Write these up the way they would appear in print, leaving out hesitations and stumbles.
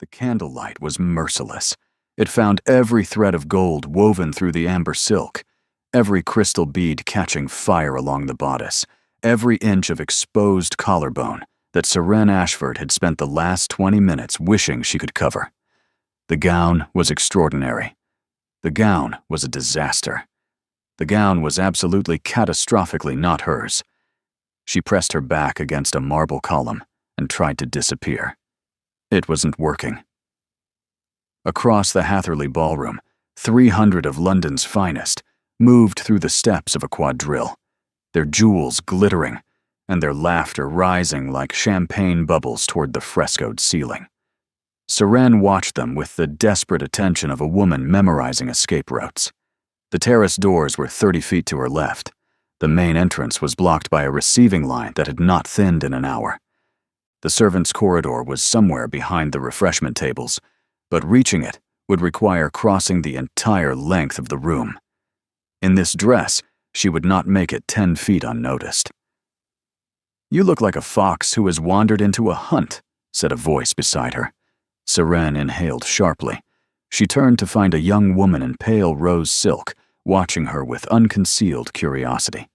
The candlelight was merciless. It found every thread of gold woven through the amber silk, every crystal bead catching fire along the bodice, every inch of exposed collarbone that Seren Ashford had spent the last 20 minutes wishing she could cover. The gown was extraordinary. The gown was a disaster. The gown was absolutely catastrophically not hers. She pressed her back against a marble column and tried to disappear. It wasn't working. Across the Hatherley Ballroom, 300 of London's finest moved through the steps of a quadrille, their jewels glittering and their laughter rising like champagne bubbles toward the frescoed ceiling. Seren watched them with the desperate attention of a woman memorizing escape routes. The terrace doors were 30 feet to her left. The main entrance was blocked by a receiving line that had not thinned in an hour. The servants' corridor was somewhere behind the refreshment tables, but reaching it would require crossing the entire length of the room. In this dress, she would not make it 10 feet unnoticed. "You look like a fox who has wandered into a hunt," said a voice beside her. Seren inhaled sharply. She turned to find a young woman in pale rose silk, watching her with unconcealed curiosity.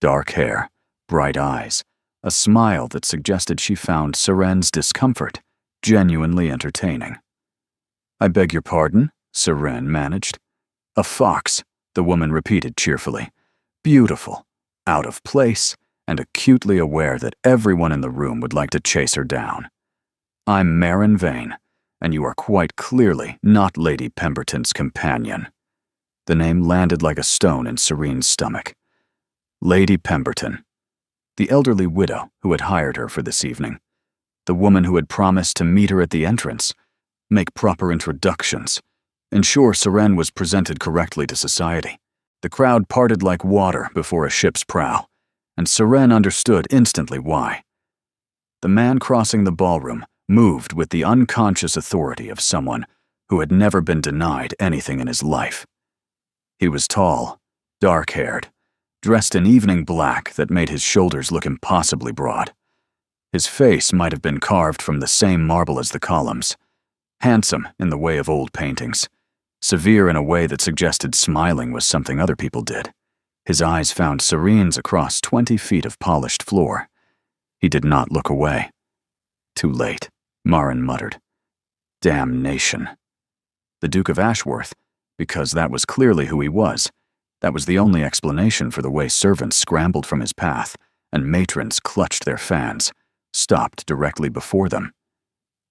Dark hair, bright eyes, a smile that suggested she found Seren's discomfort genuinely entertaining. "I beg your pardon," Seren managed. "A fox," the woman repeated cheerfully. Beautiful, out of place, and acutely aware that everyone in the room would like to chase her down. "I'm Marin Vane, and you are quite clearly not Lady Pemberton's companion." The name landed like a stone in Serene's stomach. Lady Pemberton. The elderly widow who had hired her for this evening. The woman who had promised to meet her at the entrance, make proper introductions, ensure Seren was presented correctly to society. The crowd parted like water before a ship's prow, and Seren understood instantly why. The man crossing the ballroom moved with the unconscious authority of someone who had never been denied anything in his life. He was tall, dark-haired, dressed in evening black that made his shoulders look impossibly broad. His face might have been carved from the same marble as the columns. Handsome in the way of old paintings, severe in a way that suggested smiling was something other people did. His eyes found Serene's across 20 feet of polished floor. He did not look away. "Too late," Marin muttered. "Damnation." The Duke of Ashworth, because that was clearly who he was. That was the only explanation for the way servants scrambled from his path and matrons clutched their fans, stopped directly before them.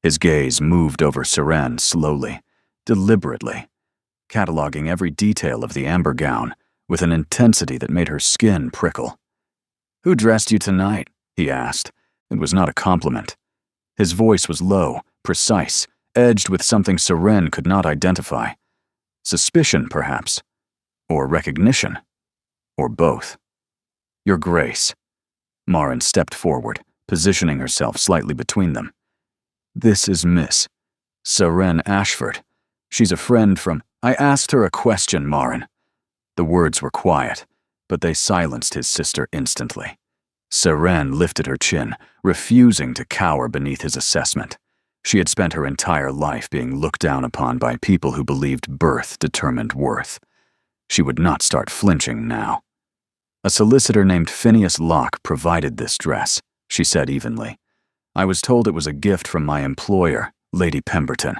His gaze moved over Seren slowly, deliberately, cataloging every detail of the amber gown with an intensity that made her skin prickle. "Who dressed you tonight?" he asked. It was not a compliment. His voice was low, precise, edged with something Seren could not identify. Suspicion, perhaps. Or recognition. Or both. "Your Grace." Marin stepped forward, positioning herself slightly between them. "This is Miss Seren Ashford. She's a friend from—" "I asked her a question, Marin." The words were quiet, but they silenced his sister instantly. Seren lifted her chin, refusing to cower beneath his assessment. She had spent her entire life being looked down upon by people who believed birth determined worth. She would not start flinching now. "A solicitor named Phineas Locke provided this dress," she said evenly. "I was told it was a gift from my employer, Lady Pemberton.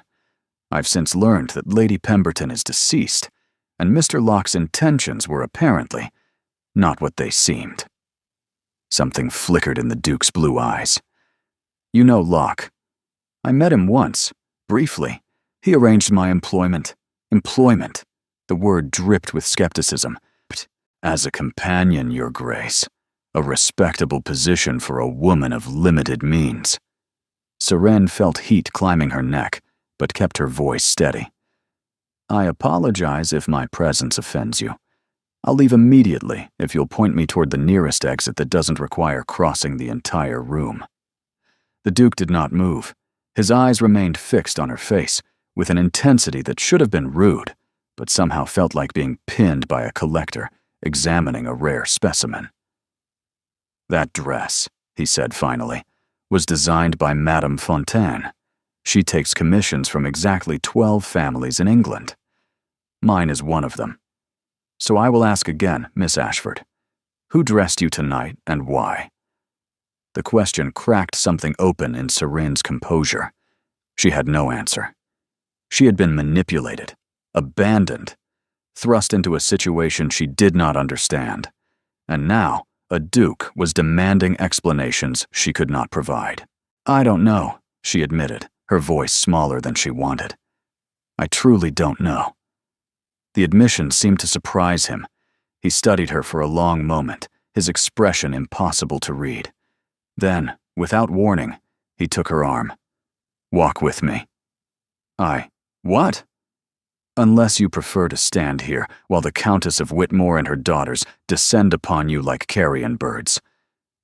I've since learned that Lady Pemberton is deceased, and Mr. Locke's intentions were apparently not what they seemed." Something flickered in the Duke's blue eyes. "You know Locke." "I met him once, briefly. He arranged my employment." "Employment." The word dripped with skepticism. "As a companion, Your Grace. A respectable position for a woman of limited means." Seren felt heat climbing her neck, but kept her voice steady. "I apologize if my presence offends you. I'll leave immediately if you'll point me toward the nearest exit that doesn't require crossing the entire room." The Duke did not move. His eyes remained fixed on her face, with an intensity that should have been rude, but somehow felt like being pinned by a collector examining a rare specimen. "That dress," he said finally, "was designed by Madame Fontaine. She takes commissions from exactly 12 families in England. Mine is one of them. So I will ask again, Miss Ashford. Who dressed you tonight and why? The question cracked something open in Serene's composure. She had no answer. She had been manipulated, abandoned, thrust into a situation she did not understand. And now, a duke was demanding explanations she could not provide. I don't know, she admitted, her voice smaller than she wanted. I truly don't know. The admission seemed to surprise him. He studied her for a long moment, his expression impossible to read. Then, without warning, he took her arm. Walk with me. What? Unless you prefer to stand here while the Countess of Whitmore and her daughters descend upon you like carrion birds.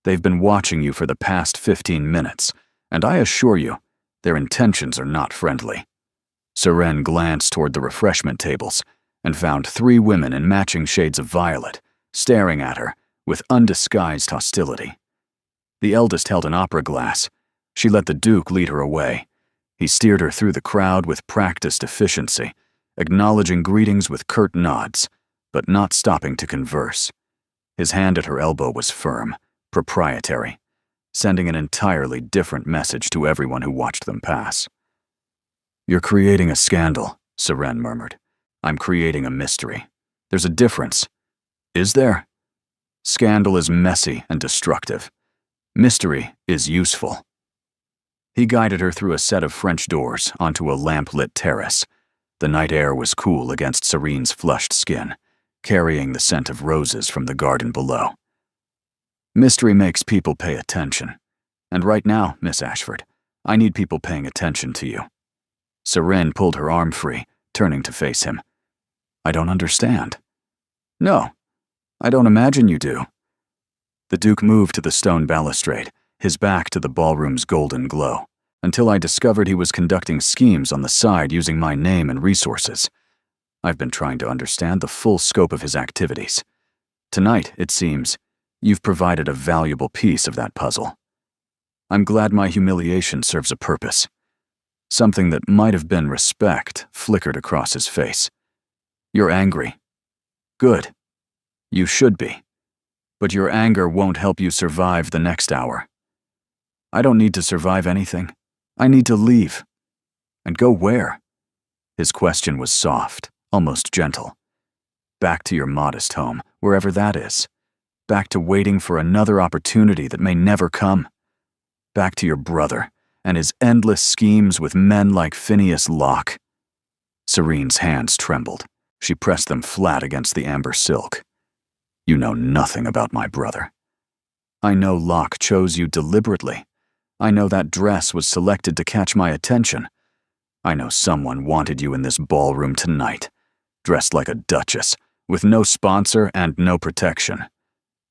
They've been watching you for the past 15 minutes, and I assure you, their intentions are not friendly. Serene glanced toward the refreshment tables and found 3 women in matching shades of violet, staring at her with undisguised hostility. The eldest held an opera glass. She let the Duke lead her away. He steered her through the crowd with practiced efficiency, acknowledging greetings with curt nods, but not stopping to converse. His hand at her elbow was firm, proprietary, sending an entirely different message to everyone who watched them pass. You're creating a scandal, Serene murmured. I'm creating a mystery. There's a difference. Is there? Scandal is messy and destructive. Mystery is useful. He guided her through a set of French doors onto a lamp-lit terrace. The night air was cool against Serene's flushed skin, carrying the scent of roses from the garden below. Mystery makes people pay attention. And right now, Miss Ashford, I need people paying attention to you. Serene pulled her arm free, turning to face him. I don't understand. No, I don't imagine you do. The Duke moved to the stone balustrade, his back to the ballroom's golden glow, until I discovered he was conducting schemes on the side using my name and resources. I've been trying to understand the full scope of his activities. Tonight, it seems, you've provided a valuable piece of that puzzle. I'm glad my humiliation serves a purpose. Something that might have been respect flickered across his face. You're angry. Good. You should be. But your anger won't help you survive the next hour. I don't need to survive anything. I need to leave. And go where? His question was soft, almost gentle. Back to your modest home, wherever that is. Back to waiting for another opportunity that may never come. Back to your brother and his endless schemes with men like Phineas Locke. Serene's hands trembled. She pressed them flat against the amber silk. You know nothing about my brother. I know Locke chose you deliberately. I know that dress was selected to catch my attention. I know someone wanted you in this ballroom tonight, dressed like a duchess, with no sponsor and no protection.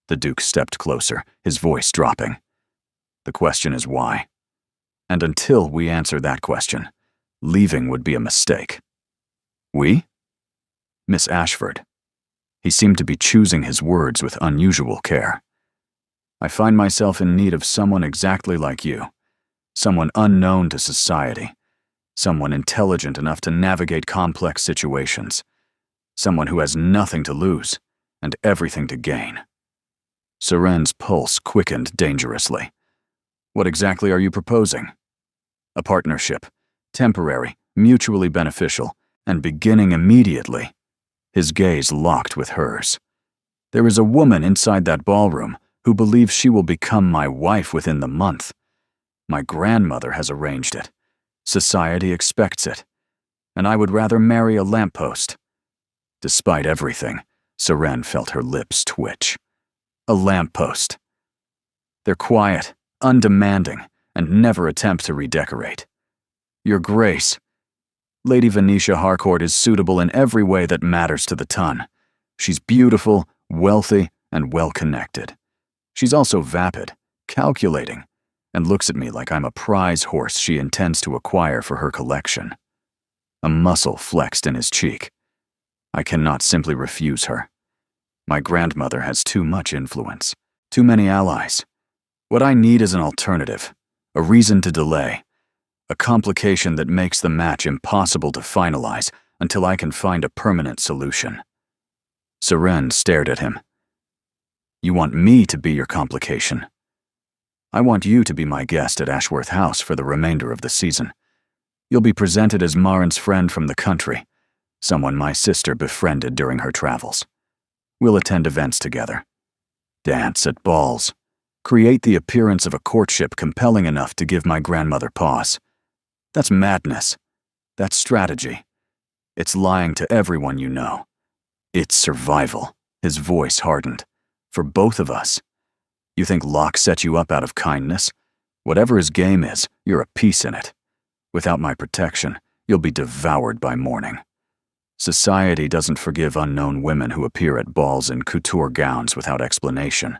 The Duke stepped closer, his voice dropping. The question is why? And until we answer that question, leaving would be a mistake. We? Miss Ashford. He seemed to be choosing his words with unusual care. I find myself in need of someone exactly like you, someone unknown to society, someone intelligent enough to navigate complex situations, someone who has nothing to lose and everything to gain. Serene's pulse quickened dangerously. What exactly are you proposing? A partnership, temporary, mutually beneficial, and beginning immediately. His gaze locked with hers. There is a woman inside that ballroom who believes she will become my wife within the month. My grandmother has arranged it. Society expects it. And I would rather marry a lamppost. Despite everything, Serene felt her lips twitch. A lamppost. They're quiet, undemanding, and never attempt to redecorate. Your Grace, Lady Venetia Harcourt is suitable in every way that matters to the ton. She's beautiful, wealthy, and well-connected. She's also vapid, calculating, and looks at me like I'm a prize horse she intends to acquire for her collection. A muscle flexed in his cheek. I cannot simply refuse her. My grandmother has too much influence, too many allies. What I need is an alternative, a reason to delay. A complication that makes the match impossible to finalize until I can find a permanent solution. Seren stared at him. You want me to be your complication? I want you to be my guest at Ashworth House for the remainder of the season. You'll be presented as Marin's friend from the country, someone my sister befriended during her travels. We'll attend events together, dance at balls, create the appearance of a courtship compelling enough to give my grandmother pause. That's madness. That's strategy. It's lying to everyone you know. It's survival. His voice hardened. For both of us. You think Locke set you up out of kindness? Whatever his game is, you're a piece in it. Without my protection, you'll be devoured by morning. Society doesn't forgive unknown women who appear at balls in couture gowns without explanation.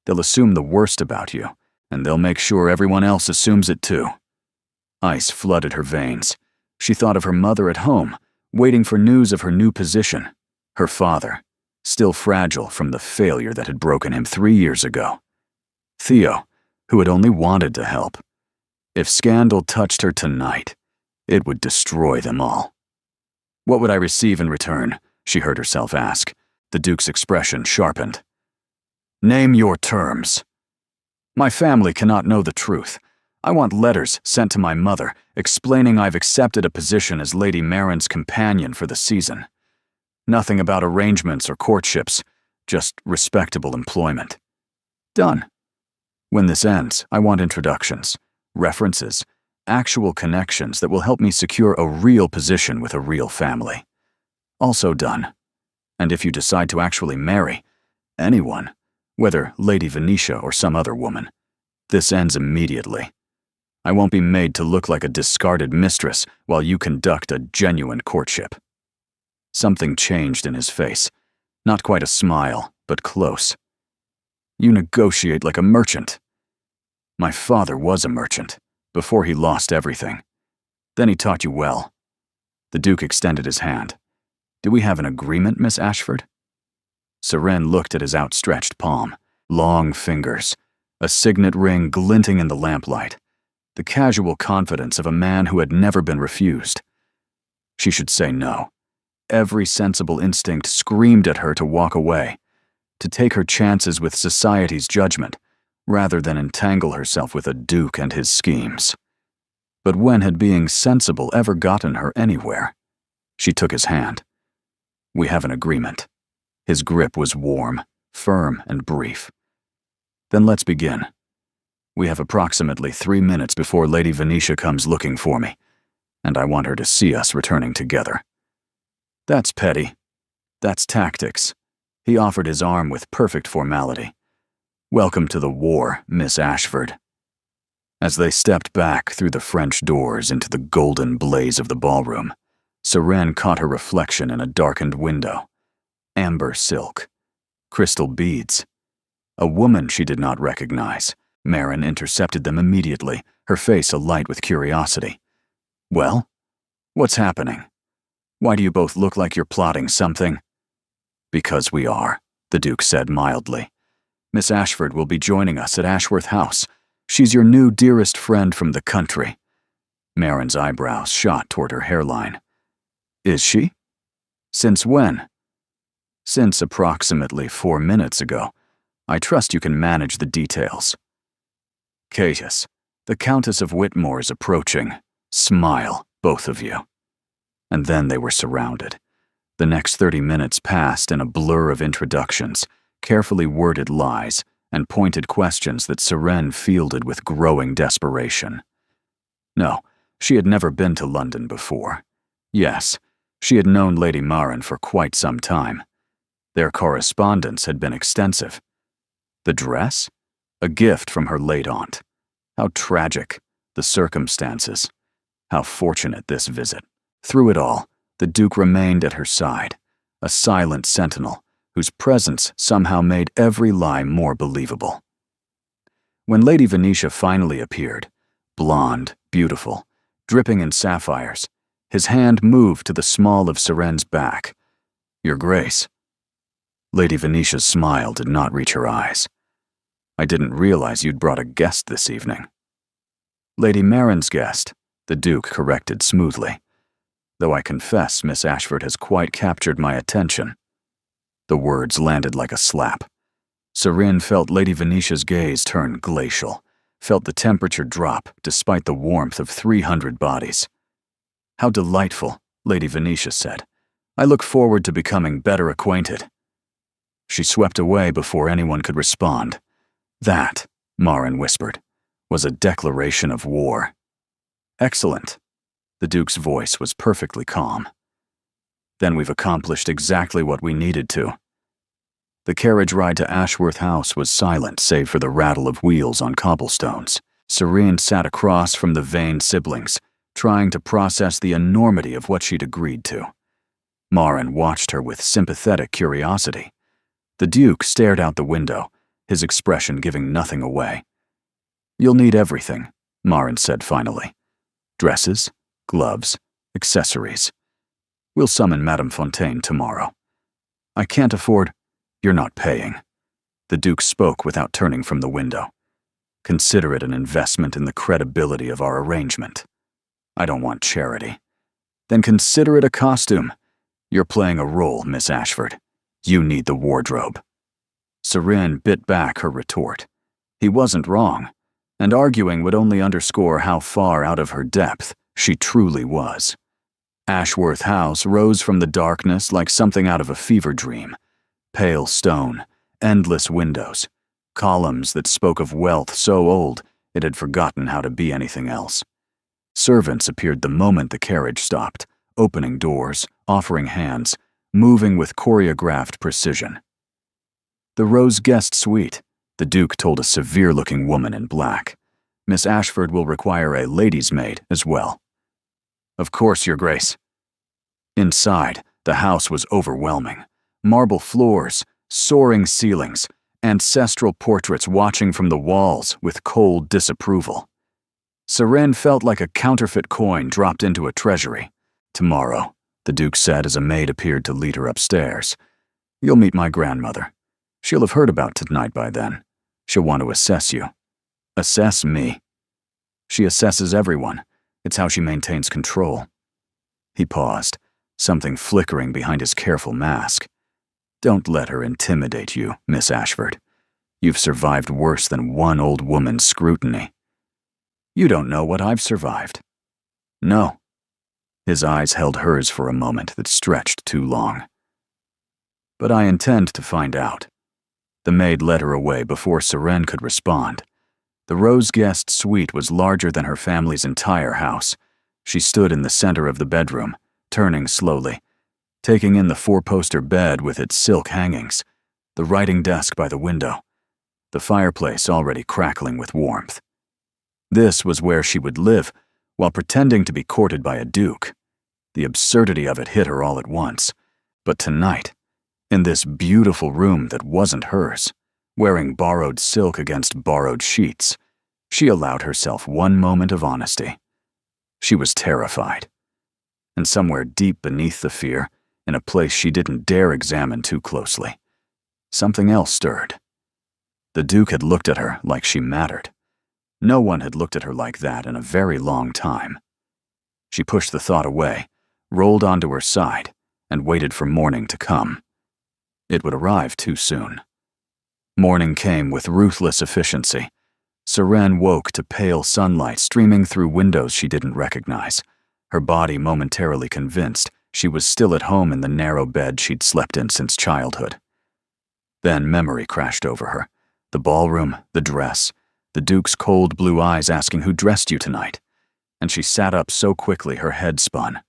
They'll assume the worst about you, and they'll make sure everyone else assumes it too. Ice flooded her veins. She thought of her mother at home, waiting for news of her new position. Her father, still fragile from the failure that had broken him 3 years ago. Theo, who had only wanted to help. If scandal touched her tonight, it would destroy them all. What would I receive in return? She heard herself ask. The Duke's expression sharpened. Name your terms. My family cannot know the truth. I want letters sent to my mother explaining I've accepted a position as Lady Marin's companion for the season. Nothing about arrangements or courtships, just respectable employment. Done. When this ends, I want introductions, references, actual connections that will help me secure a real position with a real family. Also done. And if you decide to actually marry anyone, whether Lady Venetia or some other woman, this ends immediately. I won't be made to look like a discarded mistress while you conduct a genuine courtship. Something changed in his face. Not quite a smile, but close. You negotiate like a merchant. My father was a merchant, before he lost everything. Then he taught you well. The Duke extended his hand. Do we have an agreement, Miss Ashford? Seren looked at his outstretched palm, long fingers, a signet ring glinting in the lamplight, the casual confidence of a man who had never been refused. She should say no. Every sensible instinct screamed at her to walk away, to take her chances with society's judgment, rather than entangle herself with a Duke and his schemes. But when had being sensible ever gotten her anywhere? She took his hand. We have an agreement. His grip was warm, firm, and brief. Then let's begin. We have approximately 3 minutes before Lady Venetia comes looking for me, and I want her to see us returning together. That's petty. That's tactics. He offered his arm with perfect formality. Welcome to the war, Miss Ashford. As they stepped back through the French doors into the golden blaze of the ballroom, Seren caught her reflection in a darkened window. Amber silk. Crystal beads. A woman she did not recognize. Marin intercepted them immediately, her face alight with curiosity. Well, what's happening? Why do you both look like you're plotting something? Because we are, the Duke said mildly. Miss Ashford will be joining us at Ashworth House. She's your new dearest friend from the country. Marin's eyebrows shot toward her hairline. Is she? Since when? Since approximately 4 minutes ago. I trust you can manage the details. Catus, the Countess of Whitmore is approaching. Smile, both of you. And then they were surrounded. The next 30 minutes passed in a blur of introductions, carefully worded lies, and pointed questions that Seren fielded with growing desperation. No, she had never been to London before. Yes, she had known Lady Marin for quite some time. Their correspondence had been extensive. The dress? A gift from her late aunt. How tragic, the circumstances. How fortunate this visit. Through it all, the Duke remained at her side, a silent sentinel whose presence somehow made every lie more believable. When Lady Venetia finally appeared, blonde, beautiful, dripping in sapphires, his hand moved to the small of Seren's back. Your Grace. Lady Venetia's smile did not reach her eyes. I didn't realize you'd brought a guest this evening. Lady Marin's guest, the Duke corrected smoothly, though I confess Miss Ashford has quite captured my attention. The words landed like a slap. Serene felt Lady Venetia's gaze turn glacial, felt the temperature drop despite the warmth of 300 bodies. "How delightful," Lady Venetia said. "I look forward to becoming better acquainted." She swept away before anyone could respond. "That," Marin whispered, "was a declaration of war." "Excellent." The Duke's voice was perfectly calm. "Then we've accomplished exactly what we needed to." The carriage ride to Ashworth House was silent save for the rattle of wheels on cobblestones. Serene sat across from the vain siblings, trying to process the enormity of what she'd agreed to. Marin watched her with sympathetic curiosity. The Duke stared out the window, his expression giving nothing away. "You'll need everything," Marin said finally. "Dresses, gloves, accessories. We'll summon Madame Fontaine tomorrow. I can't afford—" "You're not paying." The Duke spoke without turning from the window. "Consider it an investment in the credibility of our arrangement. I don't want charity." "Then consider it a costume. You're playing a role, Miss Ashford. You need the wardrobe." Serene bit back her retort. He wasn't wrong, and arguing would only underscore how far out of her depth she truly was. Ashworth House rose from the darkness like something out of a fever dream. Pale stone, endless windows, columns that spoke of wealth so old it had forgotten how to be anything else. Servants appeared the moment the carriage stopped, opening doors, offering hands, moving with choreographed precision. "The Rose Guest Suite," the Duke told a severe-looking woman in black. "Miss Ashford will require a lady's maid as well." "Of course, Your Grace." Inside, the house was overwhelming. Marble floors, soaring ceilings, ancestral portraits watching from the walls with cold disapproval. Serene felt like a counterfeit coin dropped into a treasury. "Tomorrow," the Duke said as a maid appeared to lead her upstairs. "You'll meet my grandmother. She'll have heard about tonight by then. She'll want to assess you." "Assess me?" "She assesses everyone. It's how she maintains control." He paused, something flickering behind his careful mask. "Don't let her intimidate you, Miss Ashford. You've survived worse than one old woman's scrutiny." "You don't know what I've survived." "No." His eyes held hers for a moment that stretched too long. "But I intend to find out." The maid led her away before Serene could respond. The Rose Guest Suite was larger than her family's entire house. She stood in the center of the bedroom, turning slowly, taking in the four-poster bed with its silk hangings, the writing desk by the window, the fireplace already crackling with warmth. This was where she would live, while pretending to be courted by a duke. The absurdity of it hit her all at once. But tonight, in this beautiful room that wasn't hers, wearing borrowed silk against borrowed sheets, she allowed herself one moment of honesty. She was terrified. And somewhere deep beneath the fear, in a place she didn't dare examine too closely, something else stirred. The Duke had looked at her like she mattered. No one had looked at her like that in a very long time. She pushed the thought away, rolled onto her side, and waited for morning to come. It would arrive too soon. Morning came with ruthless efficiency. Serene woke to pale sunlight streaming through windows she didn't recognize, her body momentarily convinced she was still at home in the narrow bed she'd slept in since childhood. Then memory crashed over her. The ballroom, the dress, the Duke's cold blue eyes asking who dressed you tonight, and she sat up so quickly her head spun.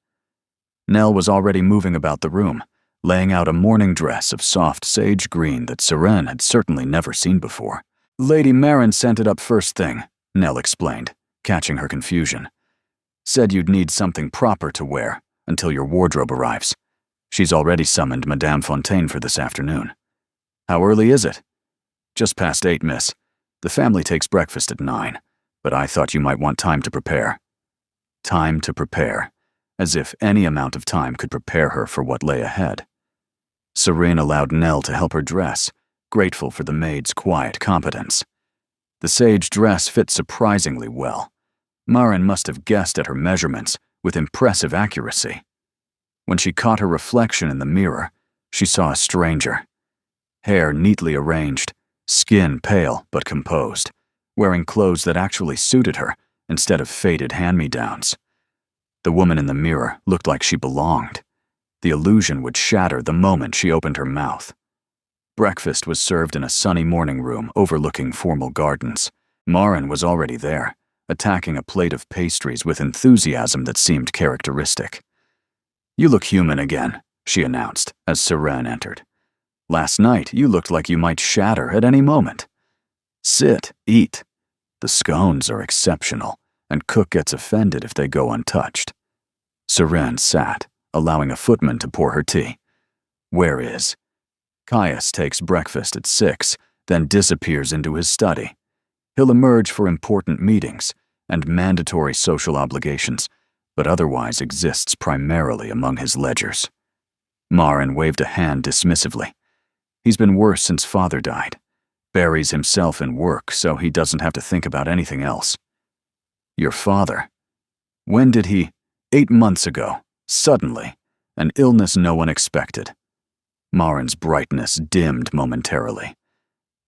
Nell was already moving about the room, laying out a morning dress of soft sage green that Serene had certainly never seen before. "Lady Marin sent it up first thing," Nell explained, catching her confusion. "Said you'd need something proper to wear until your wardrobe arrives. She's already summoned Madame Fontaine for this afternoon." "How early is it?" "Just past 8, miss. The family takes breakfast at 9, but I thought you might want time to prepare." Time to prepare, as if any amount of time could prepare her for what lay ahead. Serene allowed Nell to help her dress, grateful for the maid's quiet competence. The sage dress fit surprisingly well. Maren must have guessed at her measurements with impressive accuracy. When she caught her reflection in the mirror, she saw a stranger. Hair neatly arranged, skin pale but composed, wearing clothes that actually suited her instead of faded hand-me-downs. The woman in the mirror looked like she belonged. The illusion would shatter the moment she opened her mouth. Breakfast was served in a sunny morning room overlooking formal gardens. Maren was already there, attacking a plate of pastries with enthusiasm that seemed characteristic. "You look human again," she announced as Seren entered. "Last night you looked like you might shatter at any moment. Sit, eat. The scones are exceptional, and Cook gets offended if they go untouched." Seren sat, allowing a footman to pour her tea. "Where is?" Caius takes breakfast at 6, then disappears into his study. He'll emerge for important meetings and mandatory social obligations, but otherwise exists primarily among his ledgers. Maren waved a hand dismissively. He's been worse since father died. Buries himself in work so he doesn't have to think about anything else. "Your father? When did he?" 8 months ago, suddenly, an illness no one expected. Maren's brightness dimmed momentarily.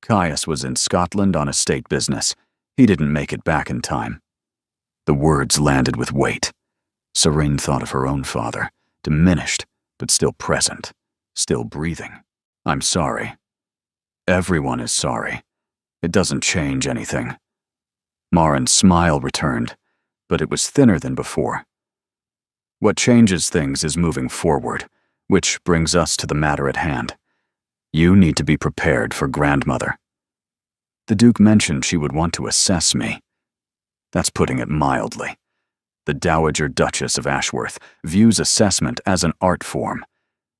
Caius was in Scotland on estate business. He didn't make it back in time. The words landed with weight. Seren thought of her own father, diminished, but still present, still breathing. "I'm sorry." "Everyone is sorry. It doesn't change anything." Maren's smile returned, but it was thinner than before. "What changes things is moving forward, which brings us to the matter at hand. You need to be prepared for grandmother." The Duke mentioned she would want to assess me. That's putting it mildly. The Dowager Duchess of Ashworth views assessment as an art form.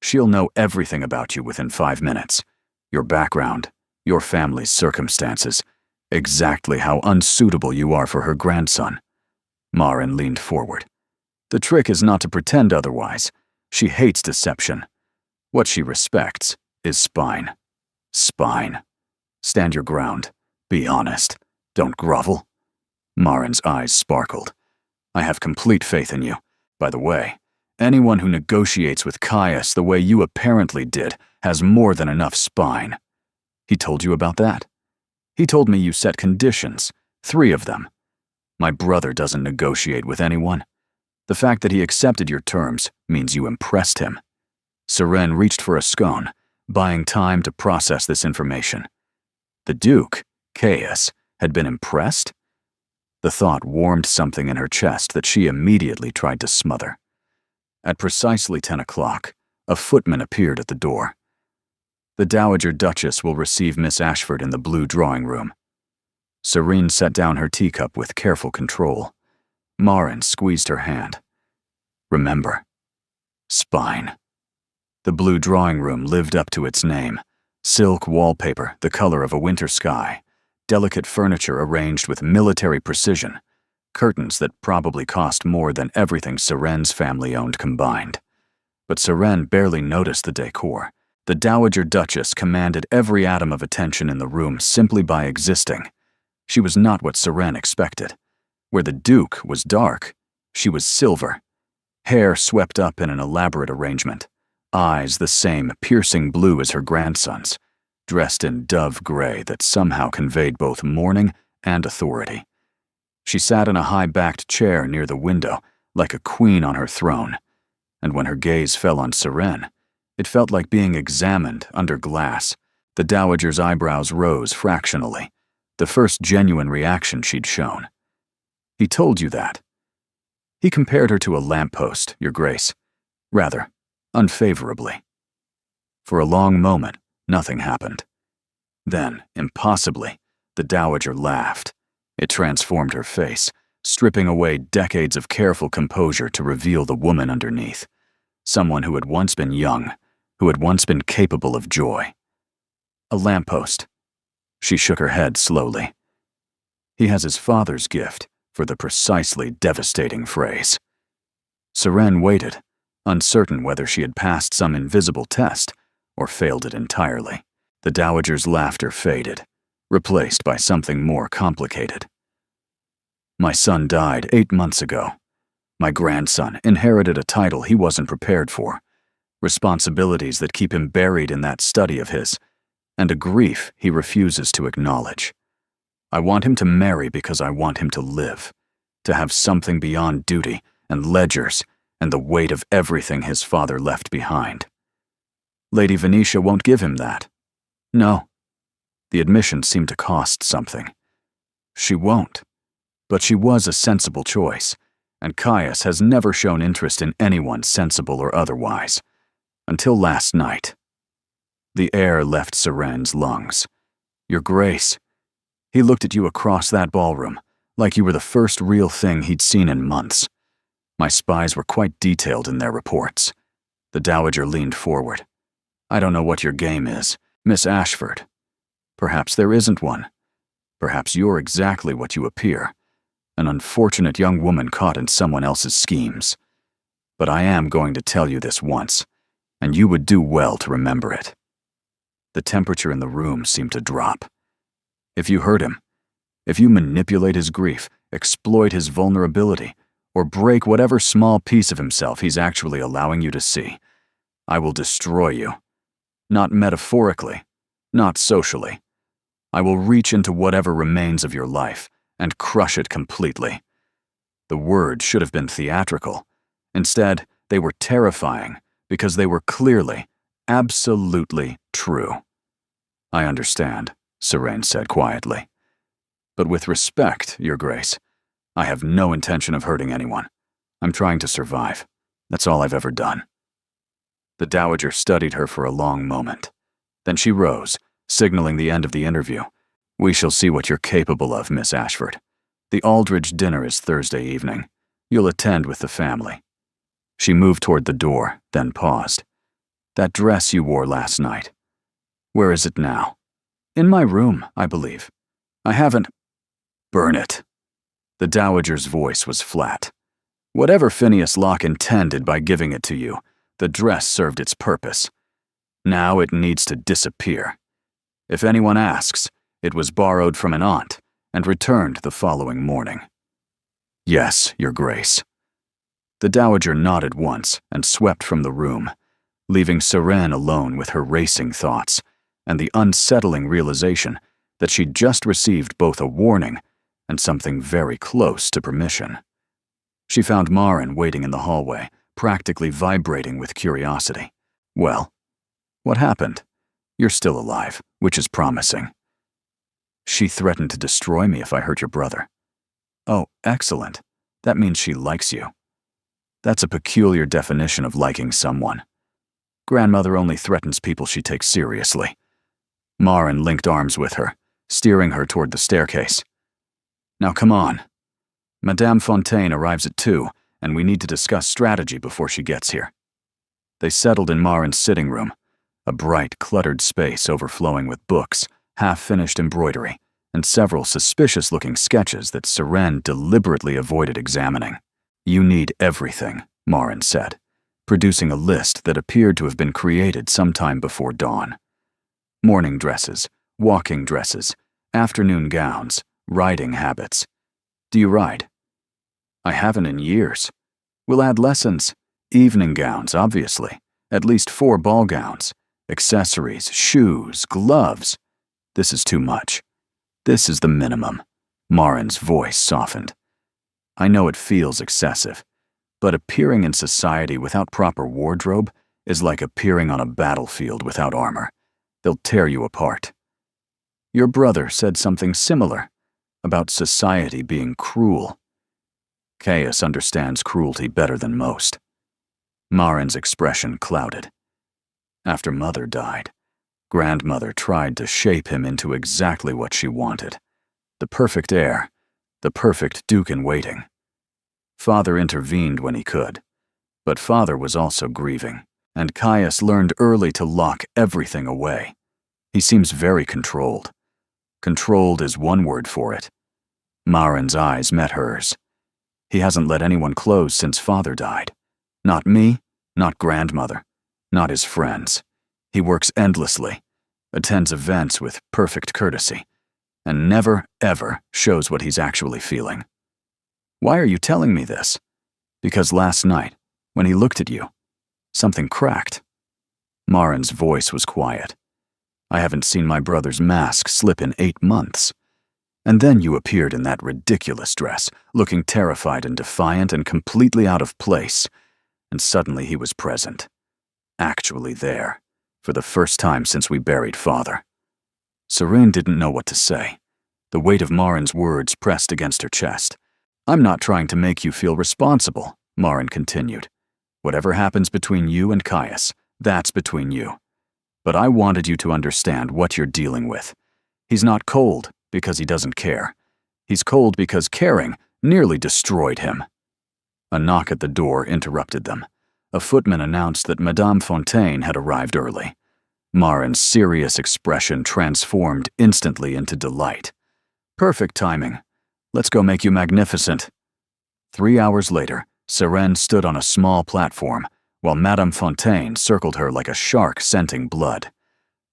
She'll know everything about you within 5 minutes. Your background, your family's circumstances, exactly how unsuitable you are for her grandson. Maren leaned forward. The trick is not to pretend otherwise. She hates deception. What she respects is spine. Spine. Stand your ground. Be honest. Don't grovel. Maren's eyes sparkled. "I have complete faith in you. By the way, anyone who negotiates with Caius the way you apparently did has more than enough spine." "He told you about that?" "He told me you set conditions. 3 of them. My brother doesn't negotiate with anyone. The fact that he accepted your terms means you impressed him." Seren reached for a scone, buying time to process this information. The Duke, Caius, had been impressed? The thought warmed something in her chest that she immediately tried to smother. At precisely 10 o'clock, a footman appeared at the door. "The Dowager Duchess will receive Miss Ashford in the blue drawing room." Seren set down her teacup with careful control. Maren squeezed her hand. "Remember, spine." The blue drawing room lived up to its name. Silk wallpaper the color of a winter sky. Delicate furniture arranged with military precision. Curtains that probably cost more than everything Seren's family owned combined. But Seren barely noticed the decor. The Dowager Duchess commanded every atom of attention in the room simply by existing. She was not what Seren expected. Where the Duke was dark, she was silver. Hair swept up in an elaborate arrangement. Eyes the same piercing blue as her grandson's. Dressed in dove gray that somehow conveyed both mourning and authority. She sat in a high-backed chair near the window, like a queen on her throne. And when her gaze fell on Seren, it felt like being examined under glass. The Dowager's eyebrows rose fractionally, the first genuine reaction she'd shown. "He told you that." "He compared her to a lamppost, Your Grace. Rather, unfavorably." For a long moment, nothing happened. Then, impossibly, the Dowager laughed. It transformed her face, stripping away decades of careful composure to reveal the woman underneath. Someone who had once been young, who had once been capable of joy. "A lamppost." She shook her head slowly. "He has his father's gift for the precisely devastating phrase." Seren waited, uncertain whether she had passed some invisible test or failed it entirely. The Dowager's laughter faded, replaced by something more complicated. My son died 8 months ago. My grandson inherited a title he wasn't prepared for, responsibilities that keep him buried in that study of his, and a grief he refuses to acknowledge. I want him to marry because I want him to live, to have something beyond duty and ledgers and the weight of everything his father left behind. Lady Venetia won't give him that. No. The admission seemed to cost something. She won't. But she was a sensible choice, and Caius has never shown interest in anyone sensible or otherwise. Until last night. The air left Seren's lungs. Your Grace. He looked at you across that ballroom, like you were the first real thing he'd seen in months. My spies were quite detailed in their reports. The Dowager leaned forward. I don't know what your game is, Miss Ashford. Perhaps there isn't one. Perhaps you're exactly what you appear, an unfortunate young woman caught in someone else's schemes. But I am going to tell you this once, and you would do well to remember it. The temperature in the room seemed to drop. If you hurt him, if you manipulate his grief, exploit his vulnerability, or break whatever small piece of himself he's actually allowing you to see, I will destroy you. Not metaphorically, not socially. I will reach into whatever remains of your life and crush it completely. The words should have been theatrical. Instead, they were terrifying because they were clearly, absolutely true. I understand, Seren said quietly. But with respect, Your Grace, I have no intention of hurting anyone. I'm trying to survive. That's all I've ever done. The Dowager studied her for a long moment. Then she rose, signaling the end of the interview. We shall see what you're capable of, Miss Ashford. The Aldridge dinner is Thursday evening. You'll attend with the family. She moved toward the door, then paused. That dress you wore last night. Where is it now? In my room, I believe. I haven't... Burn it. The Dowager's voice was flat. Whatever Phineas Locke intended by giving it to you, the dress served its purpose. Now it needs to disappear. If anyone asks, it was borrowed from an aunt and returned the following morning. Yes, Your Grace. The Dowager nodded once and swept from the room, leaving Seren alone with her racing thoughts and the unsettling realization that she'd just received both a warning and something very close to permission. She found Marin waiting in the hallway, practically vibrating with curiosity. Well, what happened? You're still alive, which is promising. She threatened to destroy me if I hurt your brother. Oh, excellent. That means she likes you. That's a peculiar definition of liking someone. Grandmother only threatens people she takes seriously. Marin linked arms with her, steering her toward the staircase. Now come on. Madame Fontaine arrives at 2, and we need to discuss strategy before she gets here. They settled in Marin's sitting room, a bright, cluttered space overflowing with books, half-finished embroidery, and several suspicious-looking sketches that Seren deliberately avoided examining. You need everything, Marin said, producing a list that appeared to have been created sometime before dawn. Morning dresses, walking dresses, afternoon gowns, riding habits. Do you ride? I haven't in years. We'll add lessons. Evening gowns, obviously. At least 4 ball gowns. Accessories, shoes, gloves. This is too much. This is the minimum. Marin's voice softened. I know it feels excessive, but appearing in society without proper wardrobe is like appearing on a battlefield without armor. They'll tear you apart. Your brother said something similar, about society being cruel. Caius understands cruelty better than most. Marin's expression clouded. After Mother died, Grandmother tried to shape him into exactly what she wanted. The perfect heir, the perfect Duke-in-waiting. Father intervened when he could, but Father was also grieving, and Caius learned early to lock everything away. He seems very controlled. Controlled is one word for it. Marin's eyes met hers. He hasn't let anyone close since Father died. Not me, not Grandmother, not his friends. He works endlessly, attends events with perfect courtesy, and never, ever shows what he's actually feeling. Why are you telling me this? Because last night, when he looked at you, something cracked. Marin's voice was quiet. I haven't seen my brother's mask slip in 8 months. And then you appeared in that ridiculous dress, looking terrified and defiant and completely out of place. And suddenly he was present. Actually there, for the first time since we buried Father. Serene didn't know what to say. The weight of Marin's words pressed against her chest. I'm not trying to make you feel responsible, Marin continued. Whatever happens between you and Caius, that's between you. But I wanted you to understand what you're dealing with. He's not cold because he doesn't care. He's cold because caring nearly destroyed him. A knock at the door interrupted them. A footman announced that Madame Fontaine had arrived early. Marin's serious expression transformed instantly into delight. Perfect timing. Let's go make you magnificent. 3 hours later, Serene stood on a small platform, while Madame Fontaine circled her like a shark scenting blood.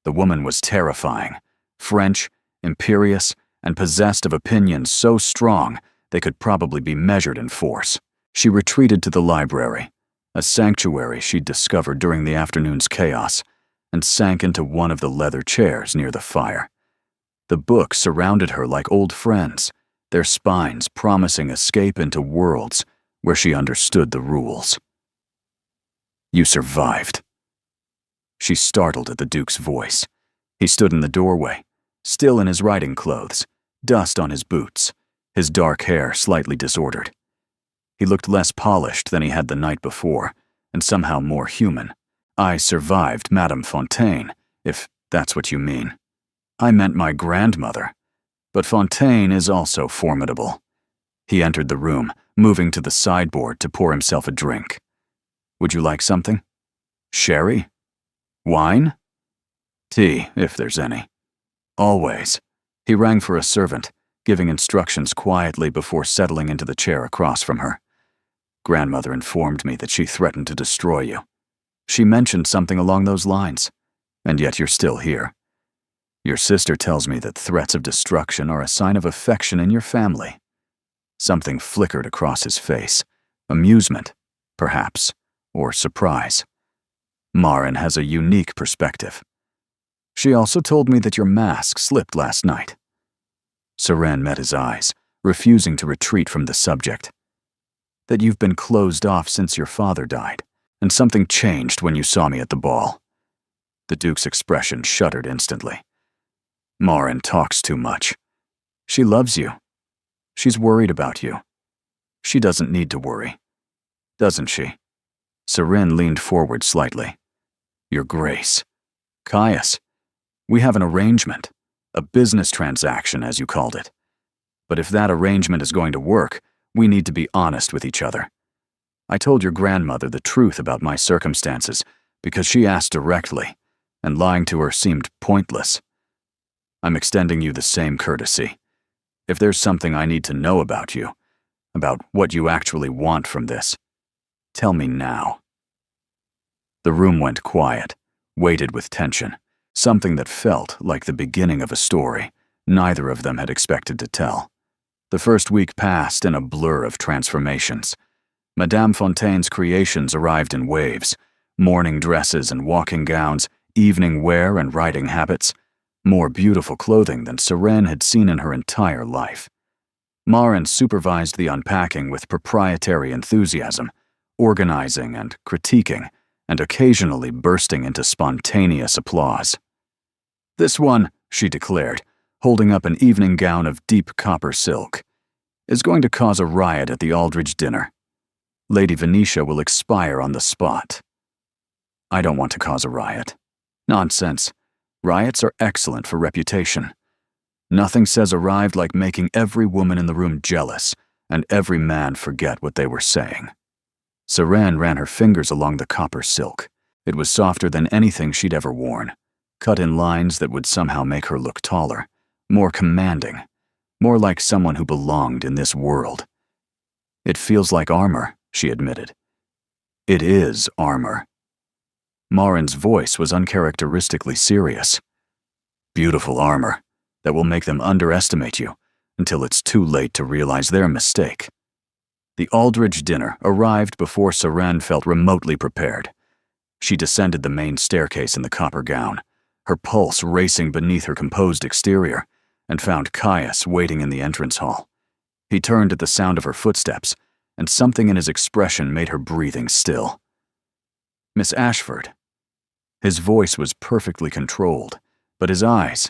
The woman was terrifying, French, imperious, and possessed of opinions so strong they could probably be measured in force. She retreated to the library, a sanctuary she'd discovered during the afternoon's chaos, and sank into one of the leather chairs near the fire. The books surrounded her like old friends, their spines promising escape into worlds where she understood the rules. You survived. She startled at the Duke's voice. He stood in the doorway, still in his riding clothes, dust on his boots, his dark hair slightly disordered. He looked less polished than he had the night before, and somehow more human. I survived Madame Fontaine, if that's what you mean. I meant my grandmother. But Fontaine is also formidable. He entered the room, moving to the sideboard to pour himself a drink. Would you like something? Sherry? Wine? Tea, if there's any. Always. He rang for a servant, giving instructions quietly before settling into the chair across from her. Grandmother informed me that she threatened to destroy you. She mentioned something along those lines, and yet you're still here. Your sister tells me that threats of destruction are a sign of affection in your family. Something flickered across his face. Amusement, perhaps, or surprise. Marin has a unique perspective. She also told me that your mask slipped last night. Serene met his eyes, refusing to retreat from the subject. That you've been closed off since your father died, and something changed when you saw me at the ball. The Duke's expression shuddered instantly. Marin talks too much. She loves you. She's worried about you. She doesn't need to worry, doesn't she? Serene leaned forward slightly. Your Grace. Caius, we have an arrangement, a business transaction, as you called it. But if that arrangement is going to work, we need to be honest with each other. I told your grandmother the truth about my circumstances because she asked directly, and lying to her seemed pointless. I'm extending you the same courtesy. If there's something I need to know about you, about what you actually want from this, tell me now. The room went quiet, weighted with tension, something that felt like the beginning of a story neither of them had expected to tell. The first week passed in a blur of transformations. Madame Fontaine's creations arrived in waves, morning dresses and walking gowns, evening wear and riding habits, more beautiful clothing than Serene had seen in her entire life. Marin supervised the unpacking with proprietary enthusiasm, organizing and critiquing, and occasionally bursting into spontaneous applause. This one, she declared, holding up an evening gown of deep copper silk, is going to cause a riot at the Aldridge dinner. Lady Venetia will expire on the spot. I don't want to cause a riot. Nonsense. Riots are excellent for reputation. Nothing says arrived like making every woman in the room jealous and every man forget what they were saying. Serene ran her fingers along the copper silk. It was softer than anything she'd ever worn, cut in lines that would somehow make her look taller, more commanding, more like someone who belonged in this world. It feels like armor, she admitted. It is armor. Marin's voice was uncharacteristically serious. Beautiful armor that will make them underestimate you until it's too late to realize their mistake. The Aldridge dinner arrived before Seren felt remotely prepared. She descended the main staircase in the copper gown, her pulse racing beneath her composed exterior, and found Caius waiting in the entrance hall. He turned at the sound of her footsteps, and something in his expression made her breathing still. "Miss Ashford." His voice was perfectly controlled, but his eyes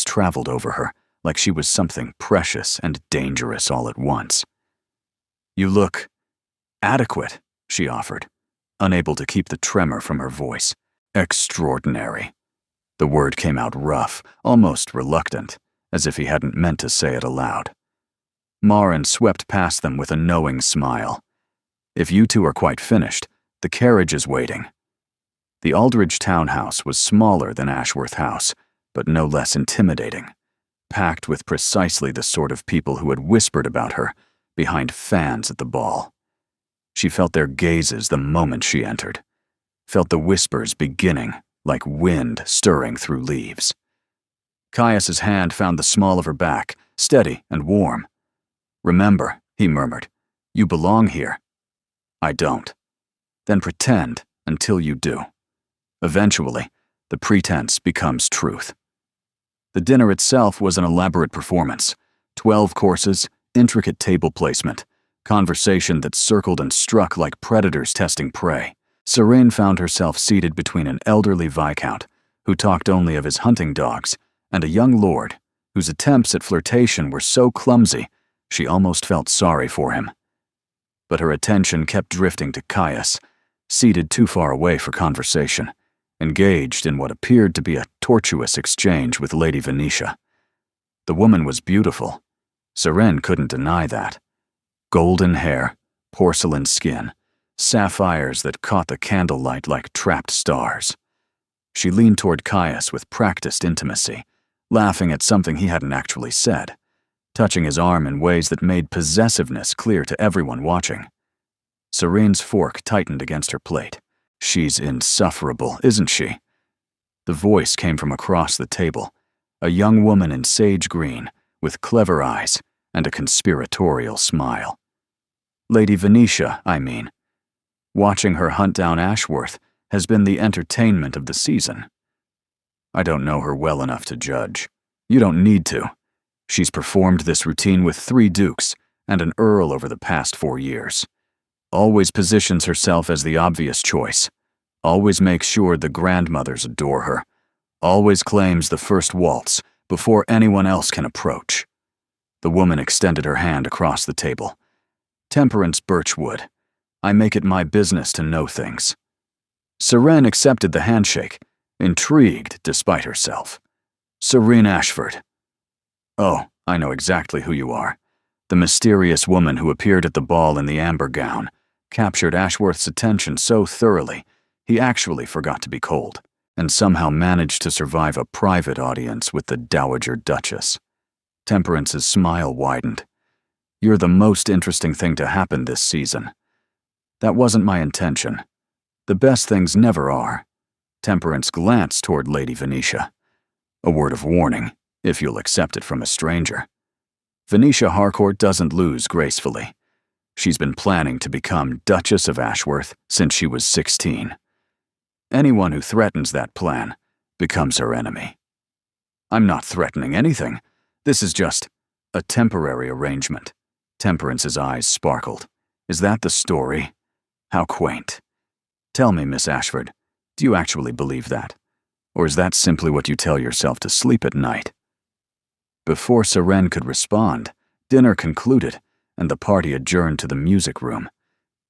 traveled over her like she was something precious and dangerous all at once. "You look adequate," she offered, unable to keep the tremor from her voice. "Extraordinary." The word came out rough, almost reluctant, as if he hadn't meant to say it aloud. Maren swept past them with a knowing smile. "If you two are quite finished, the carriage is waiting." The Aldridge townhouse was smaller than Ashworth House, but no less intimidating, packed with precisely the sort of people who had whispered about her behind fans at the ball. She felt their gazes the moment she entered, felt the whispers beginning like wind stirring through leaves. Caius's hand found the small of her back, steady and warm. "Remember," he murmured, "you belong here." "I don't." "Then pretend until you do. Eventually, the pretense becomes truth." The dinner itself was an elaborate performance. 12 courses, intricate table placement, conversation that circled and struck like predators testing prey. Seren found herself seated between an elderly viscount, who talked only of his hunting dogs, and a young lord, whose attempts at flirtation were so clumsy she almost felt sorry for him. But her attention kept drifting to Caius, seated too far away for conversation, engaged in what appeared to be a tortuous exchange with Lady Venetia. The woman was beautiful. Seren couldn't deny that. Golden hair, porcelain skin, sapphires that caught the candlelight like trapped stars. She leaned toward Caius with practiced intimacy, laughing at something he hadn't actually said, touching his arm in ways that made possessiveness clear to everyone watching. Serene's fork tightened against her plate. "She's insufferable, isn't she?" The voice came from across the table, a young woman in sage green, with clever eyes and a conspiratorial smile. "Lady Venetia, I mean. Watching her hunt down Ashworth has been the entertainment of the season." "I don't know her well enough to judge. You don't need to. She's performed this routine with 3 dukes and an earl over the past 4 years. Always positions herself as the obvious choice. Always makes sure the grandmothers adore her. Always claims the first waltz before anyone else can approach." The woman extended her hand across the table. "Temperance Birchwood. I make it my business to know things." Seren accepted the handshake, intrigued despite herself. "Serene Ashford." "Oh, I know exactly who you are. The mysterious woman who appeared at the ball in the amber gown captured Ashworth's attention so thoroughly he actually forgot to be cold, and somehow managed to survive a private audience with the Dowager Duchess." Temperance's smile widened. "You're the most interesting thing to happen this season." "That wasn't my intention. The best things never are." Temperance glanced toward Lady Venetia. "A word of warning, if you'll accept it from a stranger. Venetia Harcourt doesn't lose gracefully. She's been planning to become Duchess of Ashworth since she was 16. Anyone who threatens that plan becomes her enemy." "I'm not threatening anything. This is just a temporary arrangement." Temperance's eyes sparkled. "Is that the story? How quaint. Tell me, Miss Ashford, do you actually believe that? Or is that simply what you tell yourself to sleep at night?" Before Seren could respond, dinner concluded, and the party adjourned to the music room.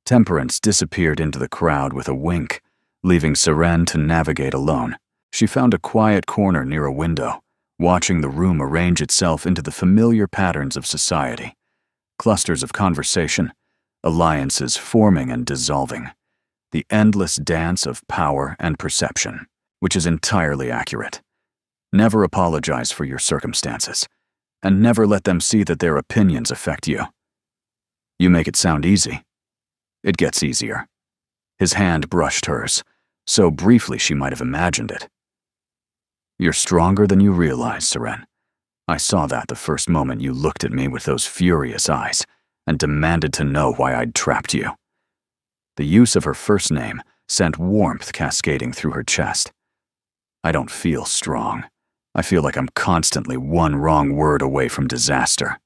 Temperance disappeared into the crowd with a wink, leaving Seren to navigate alone. She found a quiet corner near a window, watching the room arrange itself into the familiar patterns of society. Clusters of conversation, alliances forming and dissolving. The endless dance of power and perception, which is entirely accurate. Never apologize for your circumstances, and never let them see that their opinions affect you. You make it sound easy. It gets easier. His hand brushed hers, so briefly she might have imagined it. "You're stronger than you realize, Seren. I saw that the first moment you looked at me with those furious eyes, and demanded to know why I'd trapped you. The use of her first name sent warmth cascading through her chest. I don't feel strong. I feel like I'm constantly one wrong word away from disaster.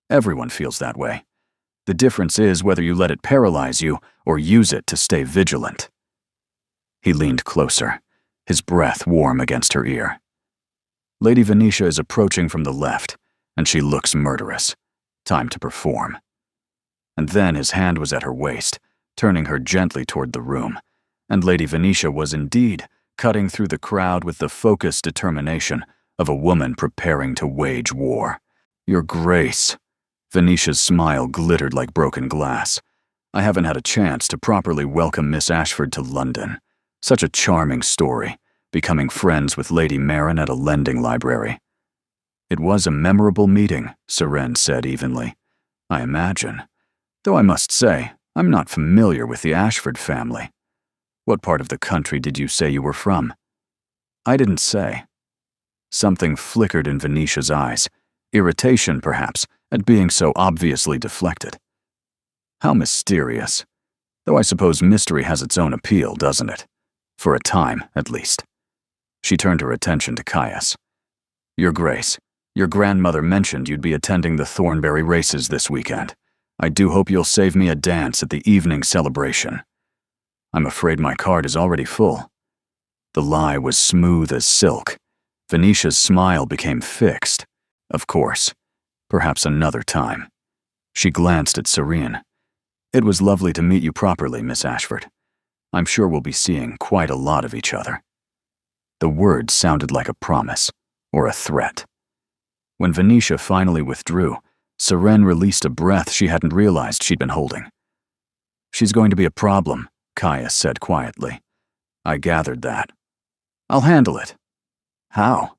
Everyone feels that way. The difference is whether you let it paralyze you or use it to stay vigilant. He leaned closer, his breath warm against her ear. Lady Venetia is approaching from the left, and she looks murderous. Time to perform. And then his hand was at her waist, turning her gently toward the room, and Lady Venetia was indeed cutting through the crowd with the focused determination of a woman preparing to wage war. Your Grace. Venetia's smile glittered like broken glass. I haven't had a chance to properly welcome Miss Ashford to London. Such a charming story, becoming friends with Lady Marin at a lending library. It was a memorable meeting, Seren said evenly. I imagine. Though I must say, I'm not familiar with the Ashford family. What part of the country did you say you were from? I didn't say. Something flickered in Venetia's eyes, irritation perhaps, at being so obviously deflected. How mysterious. Though I suppose mystery has its own appeal, doesn't it? For a time, at least. She turned her attention to Caius. Your Grace, your grandmother mentioned you'd be attending the Thornbury races this weekend. I do hope you'll save me a dance at the evening celebration. I'm afraid my card is already full. The lie was smooth as silk. Venetia's smile became fixed. Of course. Perhaps another time. She glanced at Serene. It was lovely to meet you properly, Miss Ashford. I'm sure we'll be seeing quite a lot of each other. The words sounded like a promise, or a threat. When Venetia finally withdrew, Seren released a breath she hadn't realized she'd been holding. She's going to be a problem, Caius said quietly. I gathered that. I'll handle it. How?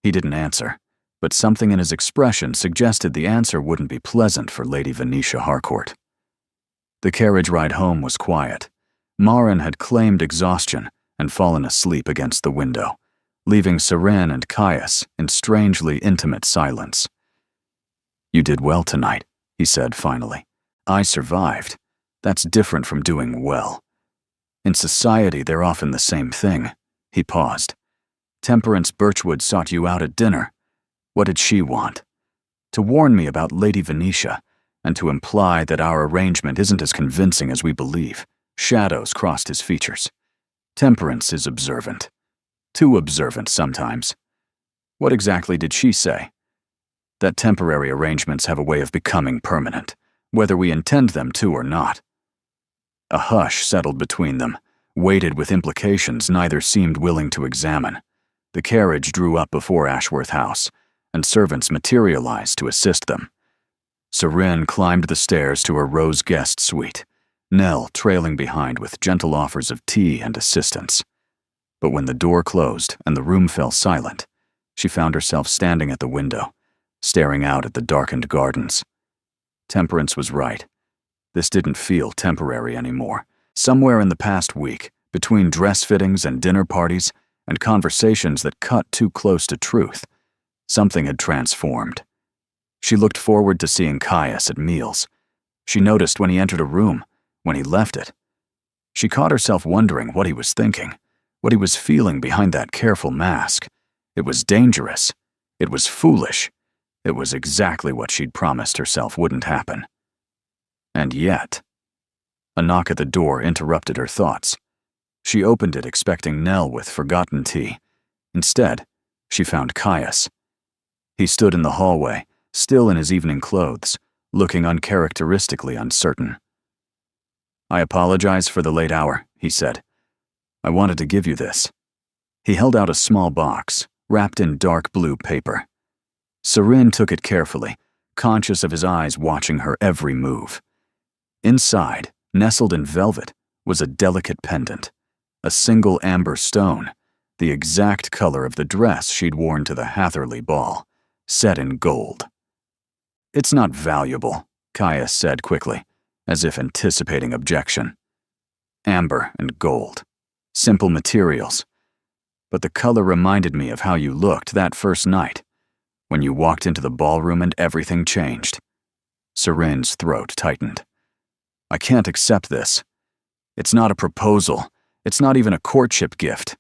He didn't answer, but something in his expression suggested the answer wouldn't be pleasant for Lady Venetia Harcourt. The carriage ride home was quiet. Marin had claimed exhaustion and fallen asleep against the window, leaving Seren and Caius in strangely intimate silence. You did well tonight, he said finally. I survived. That's different from doing well. In society, they're often the same thing. He paused. Temperance Birchwood sought you out at dinner. What did she want? To warn me about Lady Venetia, and to imply that our arrangement isn't as convincing as we believe. Shadows crossed his features. Temperance is observant. Too observant sometimes. What exactly did she say? That temporary arrangements have a way of becoming permanent, whether we intend them to or not. A hush settled between them, weighted with implications neither seemed willing to examine. The carriage drew up before Ashworth House, and servants materialized to assist them. Seren climbed the stairs to her rose guest suite, Nell trailing behind with gentle offers of tea and assistance. But when the door closed and the room fell silent, she found herself standing at the window, staring out at the darkened gardens. Temperance was right. This didn't feel temporary anymore. Somewhere in the past week, between dress fittings and dinner parties and conversations that cut too close to truth, something had transformed. She looked forward to seeing Caius at meals. She noticed when he entered a room, when he left it. She caught herself wondering what he was thinking, what he was feeling behind that careful mask. It was dangerous. It was foolish. It was exactly what she'd promised herself wouldn't happen. And yet, a knock at the door interrupted her thoughts. She opened it expecting Nell with forgotten tea. Instead, she found Caius. He stood in the hallway, still in his evening clothes, looking uncharacteristically uncertain. I apologize for the late hour, he said. I wanted to give you this. He held out a small box, wrapped in dark blue paper. Seren took it carefully, conscious of his eyes watching her every move. Inside, nestled in velvet, was a delicate pendant, a single amber stone, the exact color of the dress she'd worn to the Hatherley ball, set in gold. It's not valuable, Caius said quickly, as if anticipating objection. Amber and gold. Simple materials. But the color reminded me of how you looked that first night, when you walked into the ballroom and everything changed. Seren's throat tightened. I can't accept this. It's not a proposal. It's not even a courtship gift.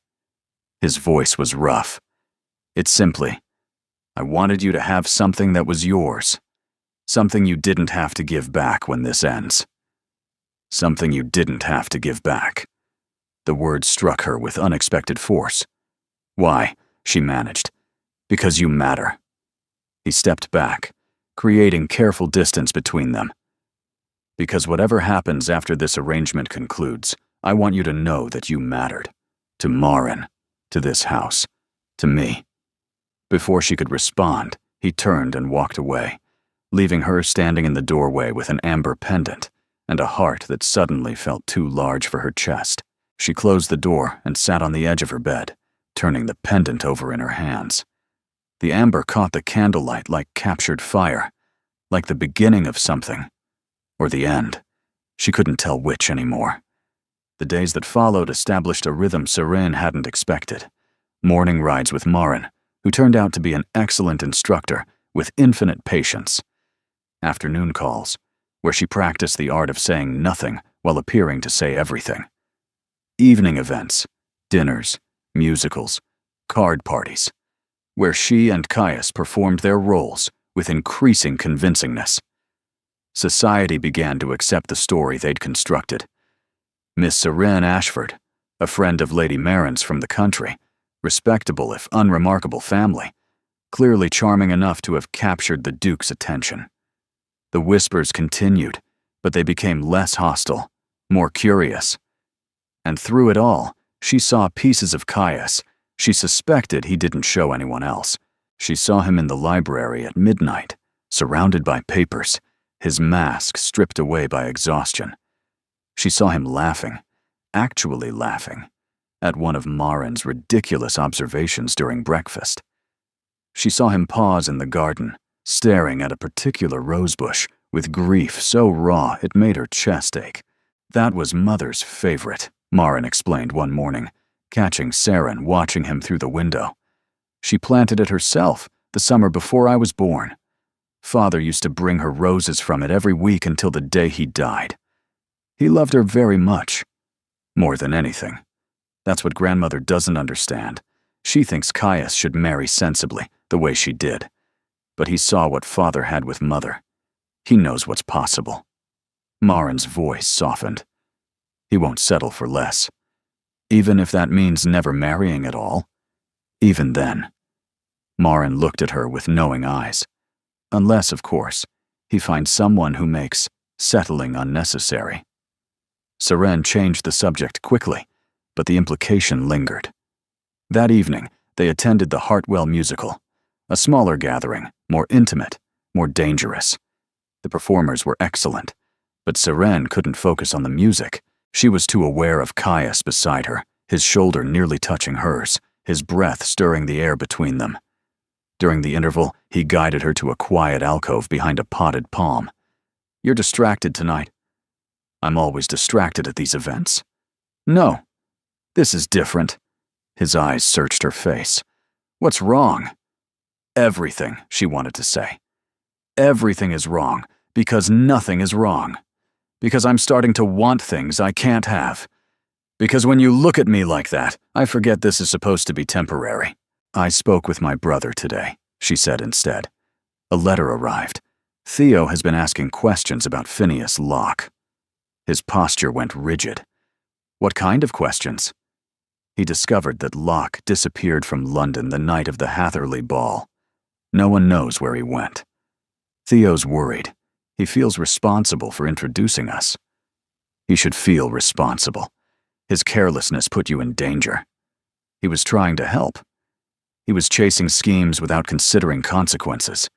His voice was rough. It's simply, I wanted you to have something that was yours. Something you didn't have to give back when this ends. Something you didn't have to give back. The word struck her with unexpected force. Why? She managed. Because you matter. He stepped back, creating careful distance between them. Because whatever happens after this arrangement concludes, I want you to know that you mattered. To Maren, to this house, to me. Before she could respond, he turned and walked away, leaving her standing in the doorway with an amber pendant and a heart that suddenly felt too large for her chest. She closed the door and sat on the edge of her bed, turning the pendant over in her hands. The amber caught the candlelight like captured fire, like the beginning of something, or the end. She couldn't tell which anymore. The days that followed established a rhythm Seren hadn't expected. Morning rides with Maren, who turned out to be an excellent instructor with infinite patience. Afternoon calls, where she practiced the art of saying nothing while appearing to say everything. Evening events, dinners, musicals, card parties, where she and Caius performed their roles with increasing convincingness. Society began to accept the story they'd constructed. Miss Seren Ashford, a friend of Lady Maren's from the country, respectable if unremarkable family, clearly charming enough to have captured the Duke's attention. The whispers continued, but they became less hostile, more curious. And through it all, she saw pieces of Caius. She suspected he didn't show anyone else. She saw him in the library at midnight, surrounded by papers, his mask stripped away by exhaustion. She saw him laughing, actually laughing, at one of Maren's ridiculous observations during breakfast. She saw him pause in the garden, staring at a particular rosebush with grief so raw it made her chest ache. That was Mother's favorite, Maren explained one morning, catching Seren watching him through the window. She planted it herself the summer before I was born. Father used to bring her roses from it every week until the day he died. He loved her very much. More than anything. That's what Grandmother doesn't understand. She thinks Caius should marry sensibly, the way she did. But he saw what Father had with Mother. He knows what's possible. Maren's voice softened. He won't settle for less. Even if that means never marrying at all. Even then. Maren looked at her with knowing eyes. Unless, of course, he finds someone who makes settling unnecessary. Seren changed the subject quickly, but the implication lingered. That evening, they attended the Hartwell musical, a smaller gathering, more intimate, more dangerous. The performers were excellent, but Seren couldn't focus on the music. She was too aware of Caius beside her, his shoulder nearly touching hers, his breath stirring the air between them. During the interval, he guided her to a quiet alcove behind a potted palm. "You're distracted tonight." "I'm always distracted at these events." "No. This is different." His eyes searched her face. "What's wrong?" "Everything," she wanted to say. "Everything is wrong, because nothing is wrong. Because I'm starting to want things I can't have. Because when you look at me like that, I forget this is supposed to be temporary." "I spoke with my brother today," she said instead. "A letter arrived. Theo has been asking questions about Phineas Locke." His posture went rigid. "What kind of questions?" He discovered that Locke disappeared from London the night of the Hatherley ball. No one knows where he went. Theo's worried. He feels responsible for introducing us. He should feel responsible. His carelessness put you in danger. He was trying to help. He was chasing schemes without considering consequences.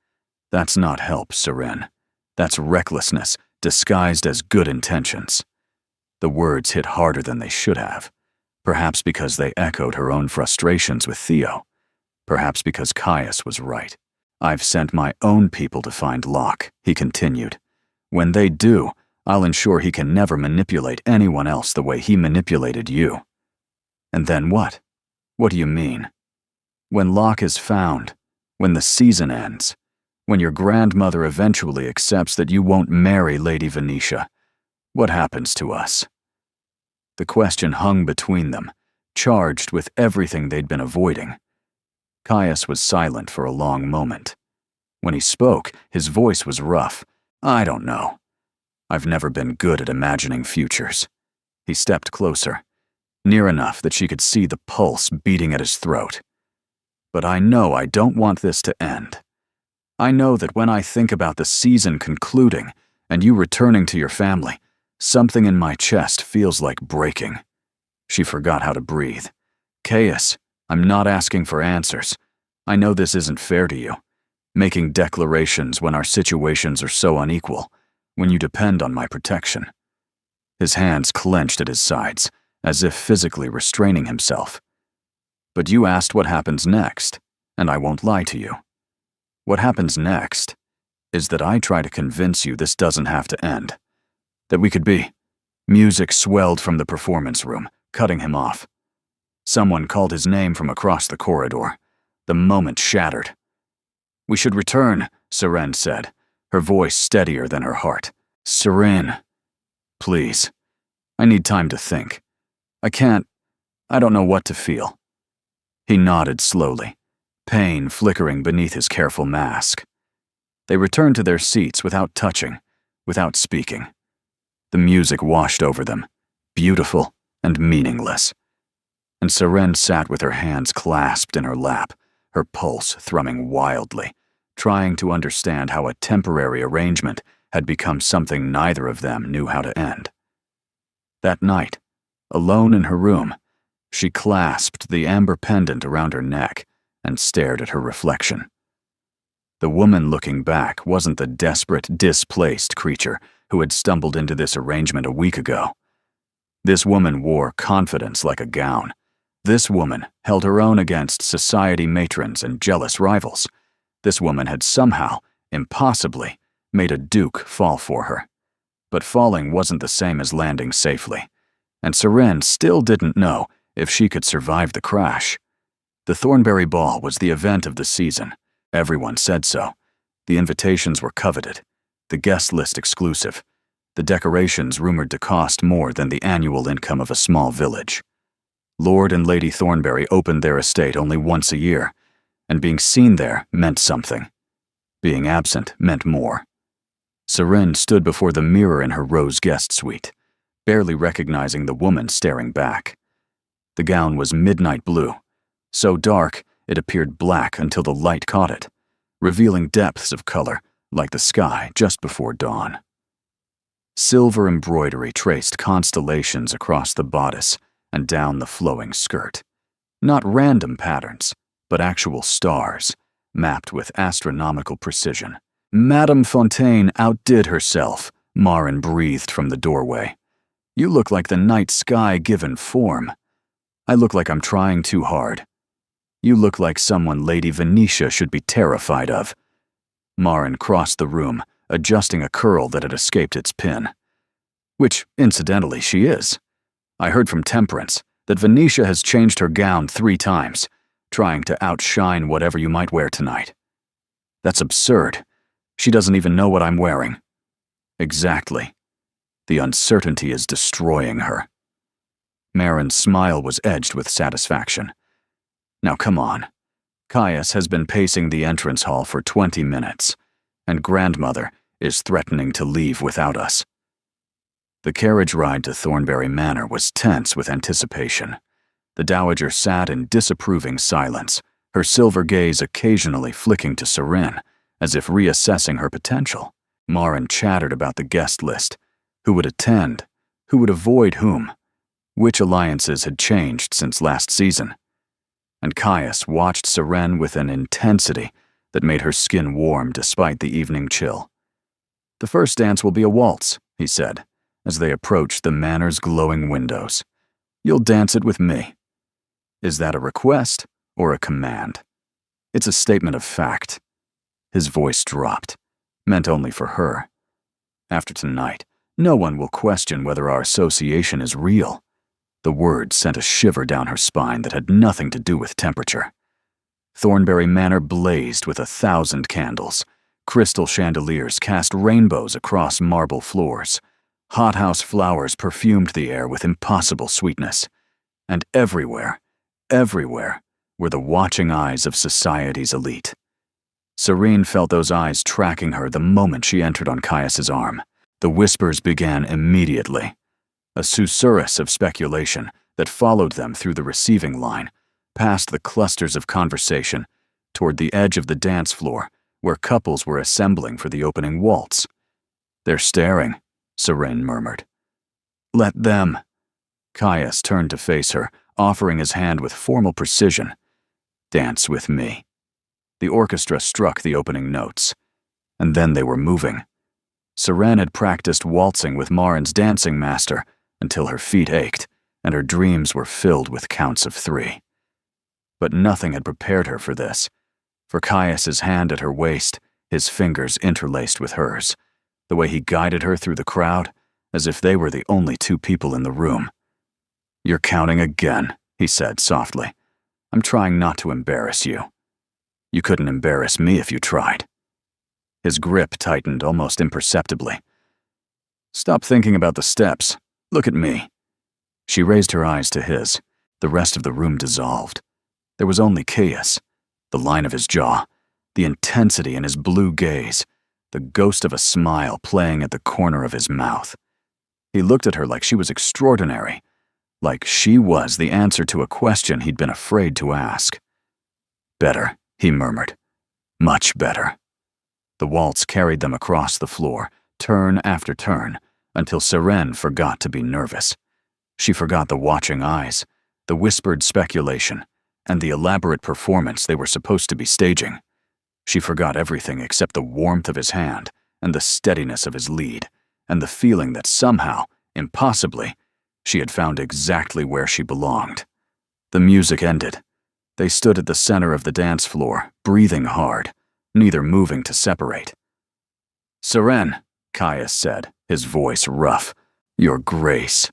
That's not help, Seren. That's recklessness disguised as good intentions. The words hit harder than they should have. Perhaps because they echoed her own frustrations with Theo. Perhaps because Caius was right. "I've sent my own people to find Locke," he continued. "When they do, I'll ensure he can never manipulate anyone else the way he manipulated you." "And then what? What do you mean?" "When Locke is found, when the season ends, When your grandmother eventually accepts that you won't marry Lady Venetia, what happens to us? The question hung between them, charged with everything they'd been avoiding. Caius was silent for a long moment. When he spoke, his voice was rough. I don't know. I've never been good at imagining futures. He stepped closer, near enough that she could see the pulse beating at his throat. But I know I don't want this to end. I know that when I think about the season concluding and you returning to your family, something in my chest feels like breaking. She forgot how to breathe. Caius, I'm not asking for answers. I know this isn't fair to you. Making declarations when our situations are so unequal, when you depend on my protection. His hands clenched at his sides, as if physically restraining himself. But you asked what happens next, and I won't lie to you. What happens next is that I try to convince you this doesn't have to end. That we could be. Music swelled from the performance room, cutting him off. Someone called his name from across the corridor. The moment shattered. We should return, Seren said, her voice steadier than her heart. Seren, please. I need time to think. I don't know what to feel. He nodded slowly, pain flickering beneath his careful mask. They returned to their seats without touching, without speaking. The music washed over them, beautiful and meaningless. And Seren sat with her hands clasped in her lap, her pulse thrumming wildly, trying to understand how a temporary arrangement had become something neither of them knew how to end. That night, alone in her room, she clasped the amber pendant around her neck and stared at her reflection. The woman looking back wasn't the desperate, displaced creature who had stumbled into this arrangement a week ago. This woman wore confidence like a gown. This woman held her own against society matrons and jealous rivals. This woman had somehow, impossibly, made a duke fall for her. But falling wasn't the same as landing safely, and Seren still didn't know if she could survive the crash. The Thornberry Ball was the event of the season. Everyone said so. The invitations were coveted, the guest list exclusive, the decorations rumored to cost more than the annual income of a small village. Lord and Lady Thornberry opened their estate only once a year, and being seen there meant something. Being absent meant more. Seren stood before the mirror in her rose guest suite, barely recognizing the woman staring back. The gown was midnight blue, so dark it appeared black until the light caught it, revealing depths of color like the sky just before dawn. Silver embroidery traced constellations across the bodice and down the flowing skirt. Not random patterns, but actual stars, mapped with astronomical precision. Madame Fontaine outdid herself, Marin breathed from the doorway. You look like the night sky given form. I look like I'm trying too hard. You look like someone Lady Venetia should be terrified of. Marin crossed the room, adjusting a curl that had escaped its pin. Which, incidentally, she is. I heard from Temperance that Venetia has changed her gown 3 times, trying to outshine whatever you might wear tonight. That's absurd. She doesn't even know what I'm wearing. Exactly. The uncertainty is destroying her. Marin's smile was edged with satisfaction. Now come on. Caius has been pacing the entrance hall for 20 minutes, and Grandmother is threatening to leave without us. The carriage ride to Thornberry Manor was tense with anticipation. The Dowager sat in disapproving silence, her silver gaze occasionally flicking to Seren, as if reassessing her potential. Marin chattered about the guest list, who would attend, who would avoid whom, which alliances had changed since last season. And Caius watched Seren with an intensity that made her skin warm despite the evening chill. The first dance will be a waltz, he said, as they approached the manor's glowing windows. You'll dance it with me. Is that a request or a command? It's a statement of fact. His voice dropped, meant only for her. After tonight, no one will question whether our association is real. The words sent a shiver down her spine that had nothing to do with temperature. Thornberry Manor blazed with 1,000 candles, Crystal chandeliers cast rainbows across marble floors. Hothouse flowers perfumed the air with impossible sweetness. And everywhere, everywhere, were the watching eyes of society's elite. Serene felt those eyes tracking her the moment she entered on Caius's arm. The whispers began immediately, a susurrus of speculation that followed them through the receiving line, past the clusters of conversation, toward the edge of the dance floor, where couples were assembling for the opening waltz. "They're staring," Serene murmured. "Let them." Caius turned to face her, offering his hand with formal precision. "Dance with me." The orchestra struck the opening notes, and then they were moving. Serene had practiced waltzing with Marin's dancing master until her feet ached, and her dreams were filled with counts of 3. But nothing had prepared her for this, for Caius's hand at her waist, his fingers interlaced with hers, the way he guided her through the crowd, as if they were the only 2 people in the room. "You're counting again," he said softly. "I'm trying not to embarrass you. You couldn't embarrass me if you tried." His grip tightened almost imperceptibly. "Stop thinking about the steps. Look at me." She raised her eyes to his. The rest of the room dissolved. There was only Caius, the line of his jaw, the intensity in his blue gaze, the ghost of a smile playing at the corner of his mouth. He looked at her like she was extraordinary, like she was the answer to a question he'd been afraid to ask. "Better," he murmured. "Much better." The waltz carried them across the floor, turn after turn, until Serene forgot to be nervous. She forgot the watching eyes, the whispered speculation, and the elaborate performance they were supposed to be staging. She forgot everything except the warmth of his hand, and the steadiness of his lead, and the feeling that somehow, impossibly, she had found exactly where she belonged. The music ended. They stood at the center of the dance floor, breathing hard, neither moving to separate. "Serene," Caius said, his voice rough. "Your Grace."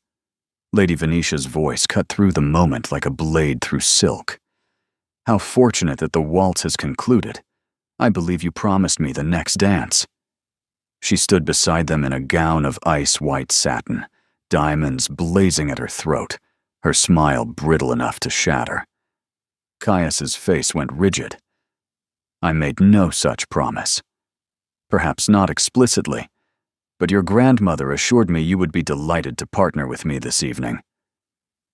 Lady Venetia's voice cut through the moment like a blade through silk. "How fortunate that the waltz has concluded. I believe you promised me the next dance." She stood beside them in a gown of ice-white satin, diamonds blazing at her throat, her smile brittle enough to shatter. Caius's face went rigid. "I made no such promise. Perhaps not explicitly, but your grandmother assured me you would be delighted to partner with me this evening."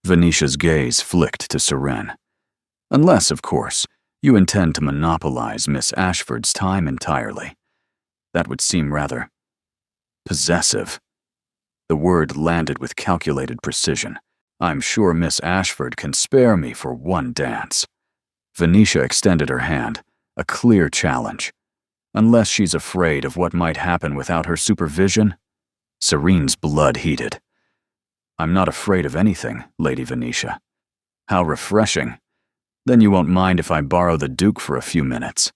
Venetia's gaze flicked to Serene. "Unless, of course, you intend to monopolize Miss Ashford's time entirely. That would seem rather possessive." The word landed with calculated precision. "I'm sure Miss Ashford can spare me for one dance." Venetia extended her hand, a clear challenge. "Unless she's afraid of what might happen without her supervision?" Serene's blood heated. "I'm not afraid of anything, Lady Venetia." "How refreshing. Then you won't mind if I borrow the Duke for a few minutes."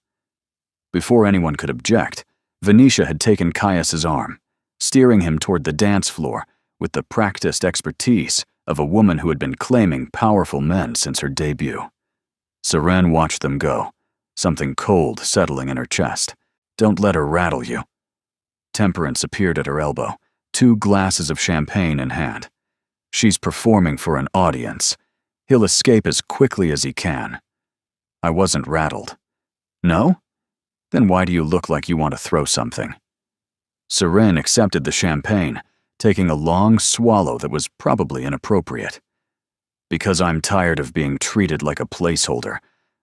Before anyone could object, Venetia had taken Caius's arm, steering him toward the dance floor with the practiced expertise of a woman who had been claiming powerful men since her debut. Serene watched them go, something cold settling in her chest. "Don't let her rattle you." Temperance appeared at her elbow, 2 glasses of champagne in hand. "She's performing for an audience. He'll escape as quickly as he can." I wasn't rattled. "No? Then why do you look like you want to throw something?" Serene accepted the champagne, taking a long swallow that was probably inappropriate. "Because I'm tired of being treated like a placeholder,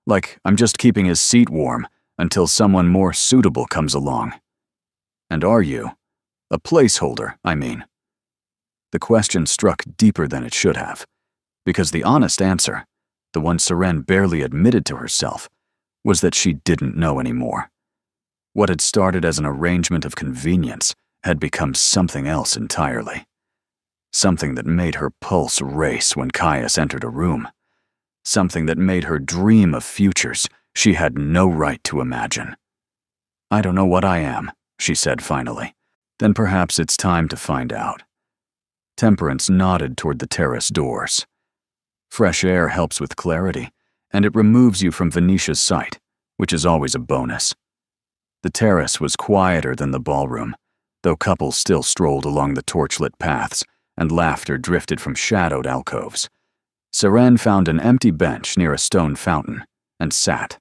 like I'm just keeping his seat warm until someone more suitable comes along." "And are you? A placeholder, I mean." The question struck deeper than it should have, because the honest answer, the one Serene barely admitted to herself, was that she didn't know anymore. What had started as an arrangement of convenience had become something else entirely. Something that made her pulse race when Caius entered a room. Something that made her dream of futures she had no right to imagine. "I don't know what I am," she said finally. "Then perhaps it's time to find out." Temperance nodded toward the terrace doors. Fresh air helps with clarity, and it removes you from Venetia's sight, which is always a bonus. The terrace was quieter than the ballroom, though couples still strolled along the torchlit paths, and laughter drifted from shadowed alcoves. Seren found an empty bench near a stone fountain and sat,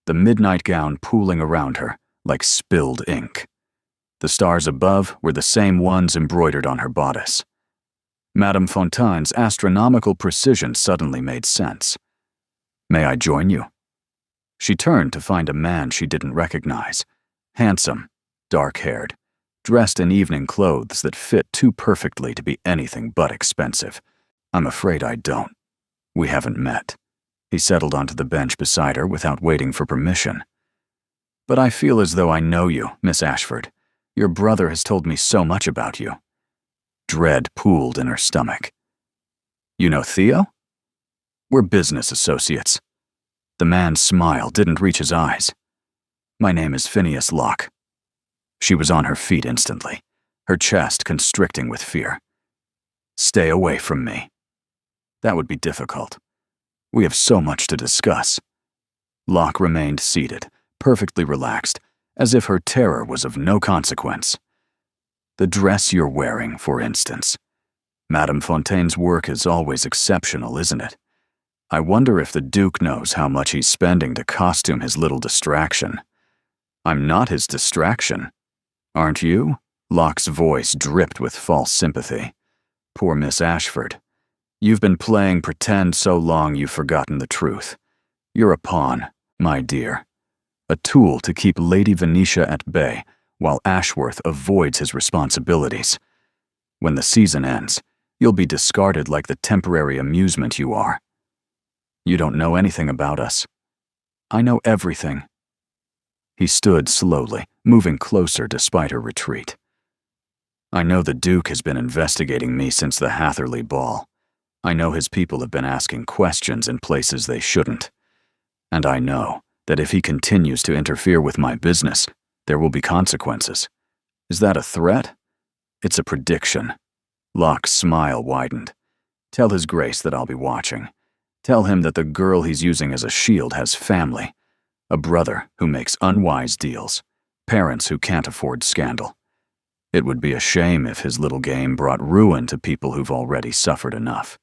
the midnight gown pooling around her like spilled ink. The stars above were the same ones embroidered on her bodice. Madame Fontaine's astronomical precision suddenly made sense. "May I join you?" She turned to find a man she didn't recognize. Handsome, dark-haired, dressed in evening clothes that fit too perfectly to be anything but expensive. "I'm afraid I don't. We haven't met." He settled onto the bench beside her without waiting for permission. "But I feel as though I know you, Miss Ashford. Your brother has told me so much about you." Dread pooled in her stomach. "You know Theo?" "We're business associates." The man's smile didn't reach his eyes. "My name is Phineas Locke." She was on her feet instantly, her chest constricting with fear. "Stay away from me." "That would be difficult. We have so much to discuss." Locke remained seated, perfectly relaxed, as if her terror was of no consequence. "The dress you're wearing, for instance. Madame Fontaine's work is always exceptional, isn't it? I wonder if the Duke knows how much he's spending to costume his little distraction." "I'm not his distraction. Aren't you?" Locke's voice dripped with false sympathy. "Poor Miss Ashford. You've been playing pretend so long you've forgotten the truth. You're a pawn, my dear. A tool to keep Lady Venetia at bay while Ashworth avoids his responsibilities. When the season ends, you'll be discarded like the temporary amusement you are." "You don't know anything about us." "I know everything." He stood slowly, moving closer despite her retreat. "I know the Duke has been investigating me since the Hatherley ball. I know his people have been asking questions in places they shouldn't. And I know that if he continues to interfere with my business, there will be consequences. Is that a threat? It's a prediction." Locke's smile widened. "Tell His Grace that I'll be watching. Tell him that the girl he's using as a shield has family, a brother who makes unwise deals, parents who can't afford scandal. It would be a shame if his little game brought ruin to people who've already suffered enough."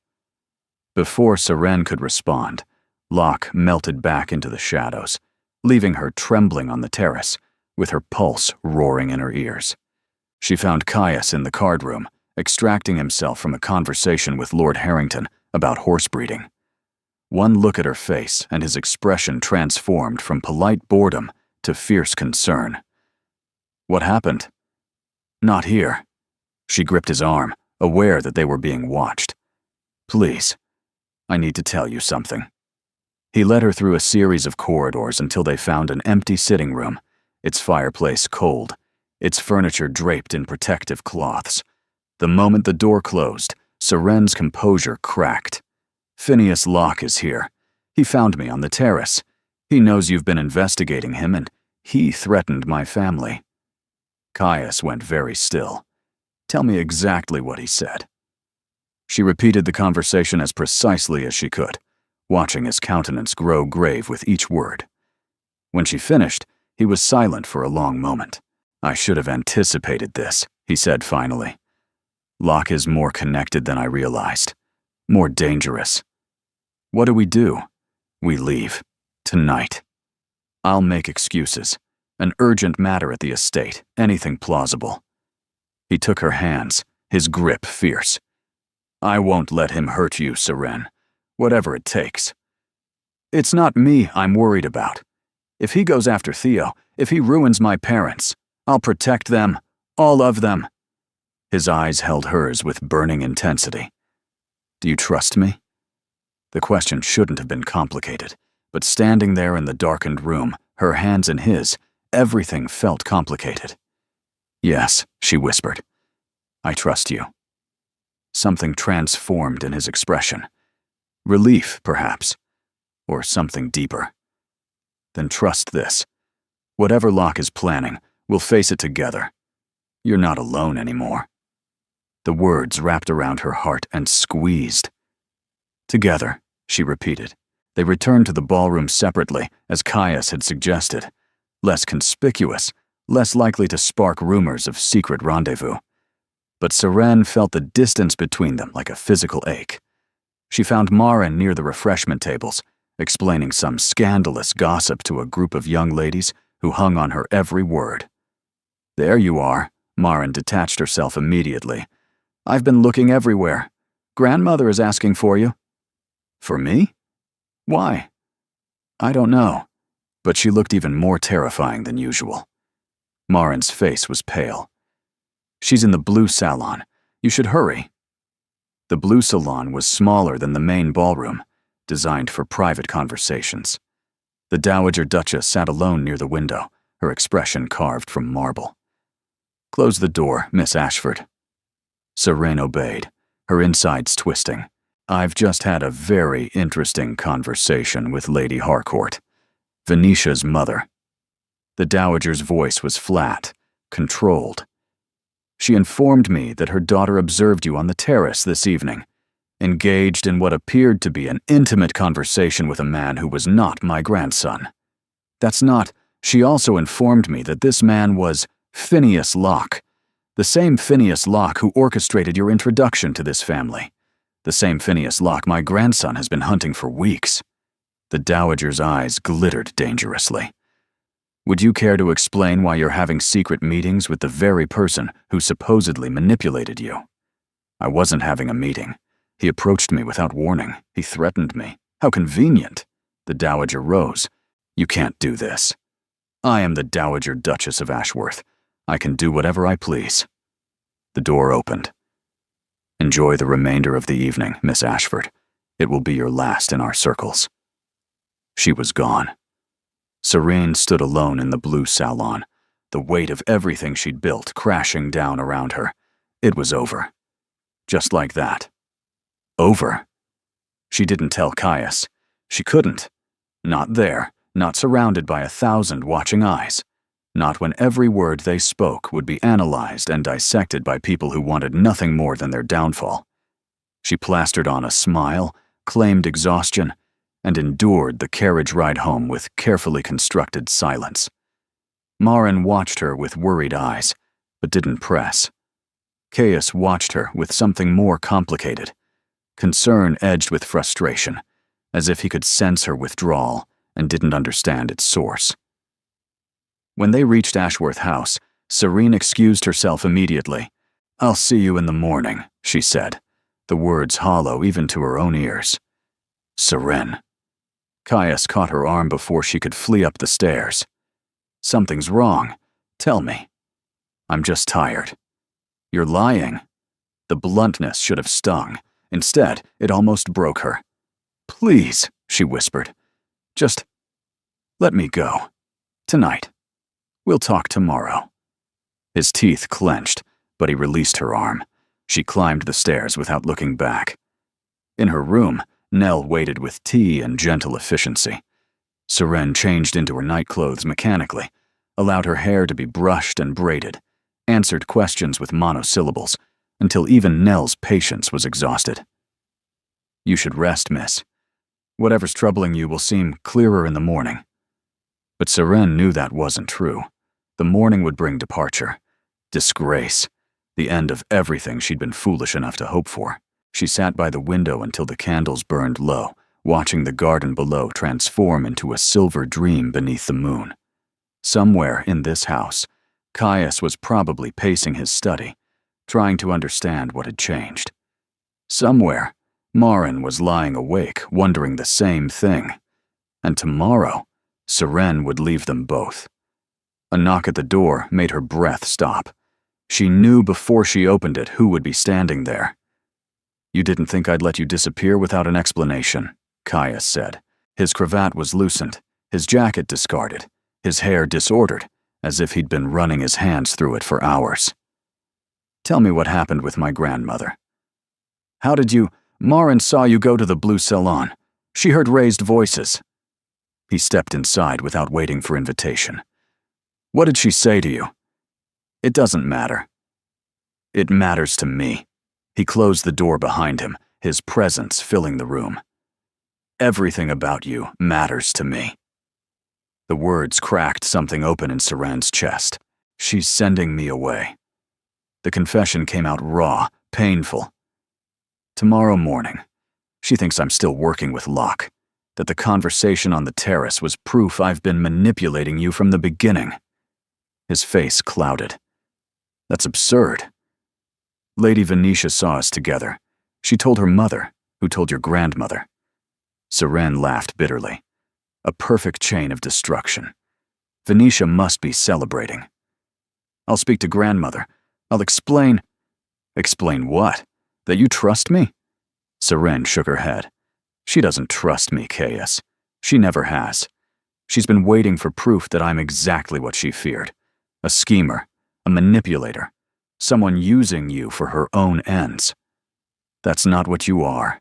Before Seren could respond, Locke melted back into the shadows, leaving her trembling on the terrace, with her pulse roaring in her ears. She found Caius in the card room, extracting himself from a conversation with Lord Harrington about horse breeding. One look at her face and his expression transformed from polite boredom to fierce concern. "What happened?" "Not here." She gripped his arm, aware that they were being watched. "Please, I need to tell you something." He led her through a series of corridors until they found an empty sitting room, its fireplace cold, its furniture draped in protective cloths. The moment the door closed, Seren's composure cracked. "Phineas Locke is here. He found me on the terrace. He knows you've been investigating him, and he threatened my family." Caius went very still. "Tell me exactly what he said." She repeated the conversation as precisely as she could, watching his countenance grow grave with each word. When she finished, he was silent for a long moment. "I should have anticipated this," he said finally. "Locke is more connected than I realized. More dangerous. What do? We leave. Tonight. I'll make excuses. An urgent matter at the estate, anything plausible." He took her hands, his grip fierce. "I won't let him hurt you, Seren. Whatever it takes. It's not me I'm worried about. If he goes after Theo, if he ruins my parents, I'll protect them, all of them." His eyes held hers with burning intensity. "Do you trust me?" The question shouldn't have been complicated, but standing there in the darkened room, her hands in his, everything felt complicated. "Yes," she whispered. "I trust you." Something transformed in his expression. Relief, perhaps, or something deeper. "Then trust this. Whatever Locke is planning, we'll face it together. You're not alone anymore." The words wrapped around her heart and squeezed. "Together," she repeated. They returned to the ballroom separately, as Caius had suggested. Less conspicuous, less likely to spark rumors of secret rendezvous. But Seren felt the distance between them like a physical ache. She found Maren near the refreshment tables, explaining some scandalous gossip to a group of young ladies who hung on her every word. "There you are," Maren detached herself immediately. "I've been looking everywhere. Grandmother is asking for you." "For me? Why?" "I don't know." But she looked even more terrifying than usual. Maren's face was pale. "She's in the blue salon. You should hurry." The blue salon was smaller than the main ballroom, designed for private conversations. The Dowager Duchess sat alone near the window, her expression carved from marble. "Close the door, Miss Ashford." Seren obeyed, her insides twisting. "I've just had a very interesting conversation with Lady Harcourt, Venetia's mother." The Dowager's voice was flat, controlled. "She informed me that her daughter observed you on the terrace this evening, engaged in what appeared to be an intimate conversation with a man who was not my grandson. That's not. She also informed me that this man was Phineas Locke, the same Phineas Locke who orchestrated your introduction to this family, the same Phineas Locke my grandson has been hunting for weeks." The Dowager's eyes glittered dangerously. "Would you care to explain why you're having secret meetings with the very person who supposedly manipulated you?" "I wasn't having a meeting. He approached me without warning. He threatened me. How convenient." The Dowager rose. "You can't do this. I am the Dowager Duchess of Ashworth. I can do whatever I please." The door opened. "Enjoy the remainder of the evening, Miss Ashford. It will be your last in our circles." She was gone. Seren stood alone in the blue salon, the weight of everything she'd built crashing down around her. It was over. Just like that. Over. She didn't tell Caius. She couldn't. Not there, not surrounded by 1,000 watching eyes. Not when every word they spoke would be analyzed and dissected by people who wanted nothing more than their downfall. She plastered on a smile, claimed exhaustion, and endured the carriage ride home with carefully constructed silence. Maren watched her with worried eyes, but didn't press. Caius watched her with something more complicated. Concern edged with frustration, as if he could sense her withdrawal and didn't understand its source. When they reached Ashworth House, Seren excused herself immediately. "I'll see you in the morning," she said, the words hollow even to her own ears. "Seren." Caius caught her arm before she could flee up the stairs. "Something's wrong. Tell me." "I'm just tired." "You're lying." The bluntness should have stung. Instead, it almost broke her. "Please," she whispered. "Just let me go. Tonight. We'll talk tomorrow." His teeth clenched, but he released her arm. She climbed the stairs without looking back. In her room, Nell waited with tea and gentle efficiency. Seren changed into her nightclothes mechanically, allowed her hair to be brushed and braided, answered questions with monosyllables, until even Nell's patience was exhausted. "You should rest, miss. Whatever's troubling you will seem clearer in the morning." But Seren knew that wasn't true. The morning would bring departure, disgrace, the end of everything she'd been foolish enough to hope for. She sat by the window until the candles burned low, watching the garden below transform into a silver dream beneath the moon. Somewhere in this house, Caius was probably pacing his study, trying to understand what had changed. Somewhere, Maren was lying awake, wondering the same thing. And tomorrow, Seren would leave them both. A knock at the door made her breath stop. She knew before she opened it who would be standing there. "You didn't think I'd let you disappear without an explanation," Caius said. His cravat was loosened, his jacket discarded, his hair disordered, as if he'd been running his hands through it for hours. "Tell me what happened with my grandmother." "How did you— Maren saw you go to the blue salon. She heard raised voices." He stepped inside without waiting for invitation. "What did she say to you?" "It doesn't matter." "It matters to me." He closed the door behind him, his presence filling the room. "Everything about you matters to me." The words cracked something open in Seren's chest. She's sending me away. The confession came out raw, painful. Tomorrow morning, she thinks I'm still working with Locke, that the conversation on the terrace was proof I've been manipulating you from the beginning. His face clouded. That's absurd. Lady Venetia saw us together. She told her mother, who told your grandmother. Seren laughed bitterly. A perfect chain of destruction. Venetia must be celebrating. I'll speak to grandmother. I'll explain. Explain what? That you trust me? Seren shook her head. She doesn't trust me, Caius. She never has. She's been waiting for proof that I'm exactly what she feared. A schemer, a manipulator, someone using you for her own ends. That's not what you are.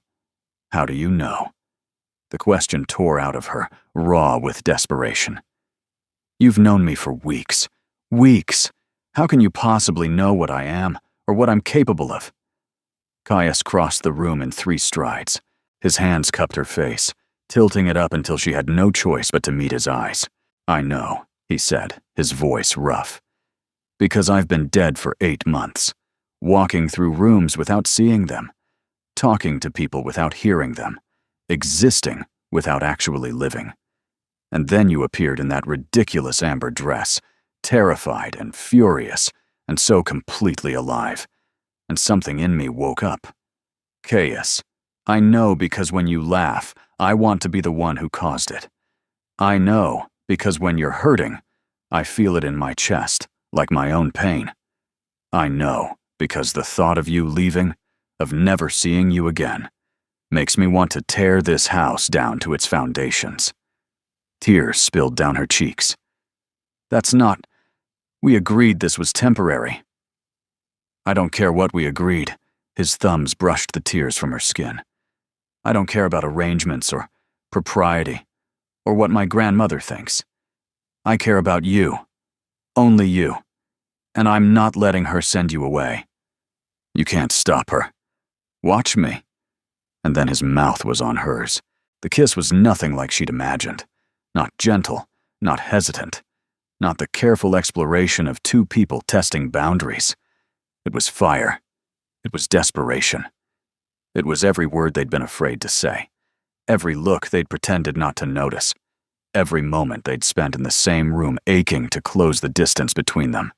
How do you know? The question tore out of her, raw with desperation. You've known me for weeks. Weeks. How can you possibly know what I am, or what I'm capable of? Caius crossed the room in 3 strides. His hands cupped her face, tilting it up until she had no choice but to meet his eyes. I know, he said, his voice rough. Because I've been dead for 8 months, walking through rooms without seeing them, talking to people without hearing them, existing without actually living. And then you appeared in that ridiculous amber dress, terrified and furious, and so completely alive. And something in me woke up. Caius, I know because when you laugh, I want to be the one who caused it. I know because when you're hurting, I feel it in my chest, like my own pain. I know because the thought of you leaving, of never seeing you again, makes me want to tear this house down to its foundations. Tears spilled down her cheeks. That's not... We agreed this was temporary. I don't care what we agreed. His thumbs brushed the tears from her skin. I don't care about arrangements or propriety or what my grandmother thinks. I care about you. Only you. And I'm not letting her send you away. You can't stop her. Watch me. And then his mouth was on hers. The kiss was nothing like she'd imagined. Not gentle, not hesitant, not the careful exploration of 2 people testing boundaries. It was fire. It was desperation. It was every word they'd been afraid to say, every look they'd pretended not to notice, every moment they'd spent in the same room aching to close the distance between them.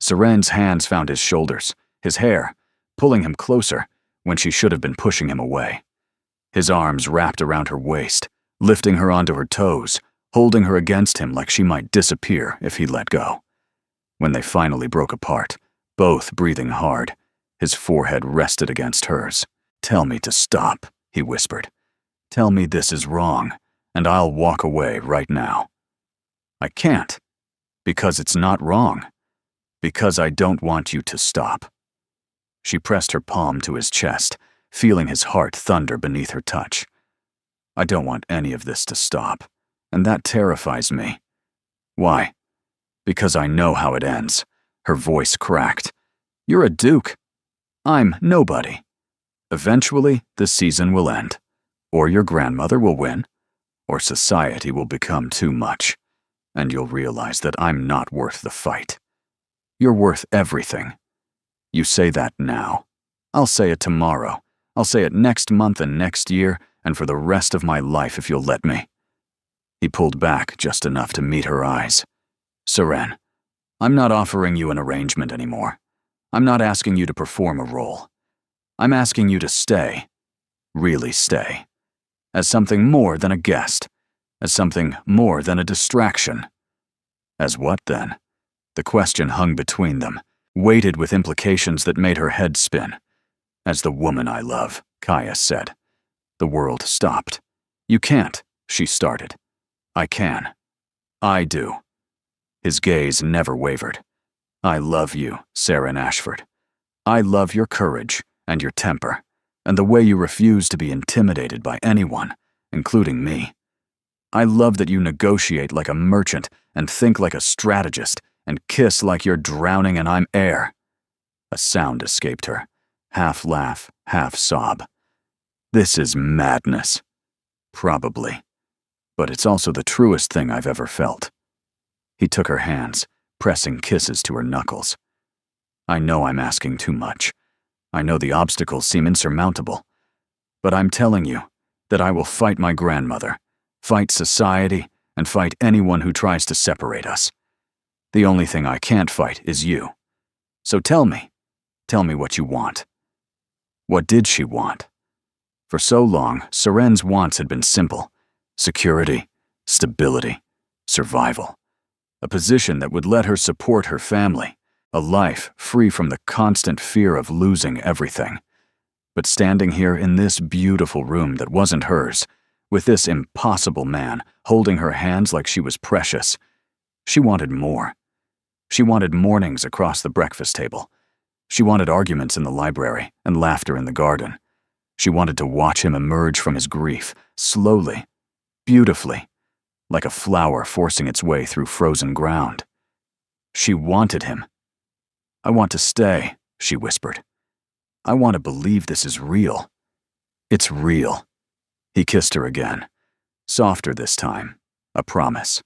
Seren's hands found his shoulders, his hair, pulling him closer when she should have been pushing him away. His arms wrapped around her waist, lifting her onto her toes, holding her against him like she might disappear if he let go. When they finally broke apart, both breathing hard, his forehead rested against hers. Tell me to stop, he whispered. Tell me this is wrong, and I'll walk away right now. I can't, because it's not wrong, because I don't want you to stop. She pressed her palm to his chest, feeling his heart thunder beneath her touch. I don't want any of this to stop, and that terrifies me. Why? Because I know how it ends. Her voice cracked. You're a duke. I'm nobody. Eventually, the season will end. Or your grandmother will win. Or society will become too much. And you'll realize that I'm not worth the fight. You're worth everything. You say that now. I'll say it tomorrow. I'll say it next month and next year, and for the rest of my life if you'll let me. He pulled back just enough to meet her eyes. Seren, I'm not offering you an arrangement anymore. I'm not asking you to perform a role. I'm asking you to stay. Really stay. As something more than a guest. As something more than a distraction. As what then? The question hung between them, weighted with implications that made her head spin. As the woman I love, Caius said. The world stopped. You can't, she started. I can. I do. His gaze never wavered. I love you, Seren Ashford. I love your courage and your temper, and the way you refuse to be intimidated by anyone, including me. I love that you negotiate like a merchant and think like a strategist and kiss like you're drowning and I'm air. A sound escaped her, half laugh, half sob. This is madness. Probably. But it's also the truest thing I've ever felt. He took her hands, pressing kisses to her knuckles. I know I'm asking too much. I know the obstacles seem insurmountable. But I'm telling you that I will fight my grandmother, fight society, and fight anyone who tries to separate us. The only thing I can't fight is you. So tell me what you want." What did she want? For so long, Seren's wants had been simple: security, stability, survival. A position that would let her support her family, a life free from the constant fear of losing everything. But standing here in this beautiful room that wasn't hers, with this impossible man holding her hands like she was precious, she wanted more. She wanted mornings across the breakfast table. She wanted arguments in the library and laughter in the garden. She wanted to watch him emerge from his grief, slowly, beautifully, like a flower forcing its way through frozen ground. She wanted him. "I want to stay," she whispered. "I want to believe this is real. It's real." He kissed her again, softer this time, a promise.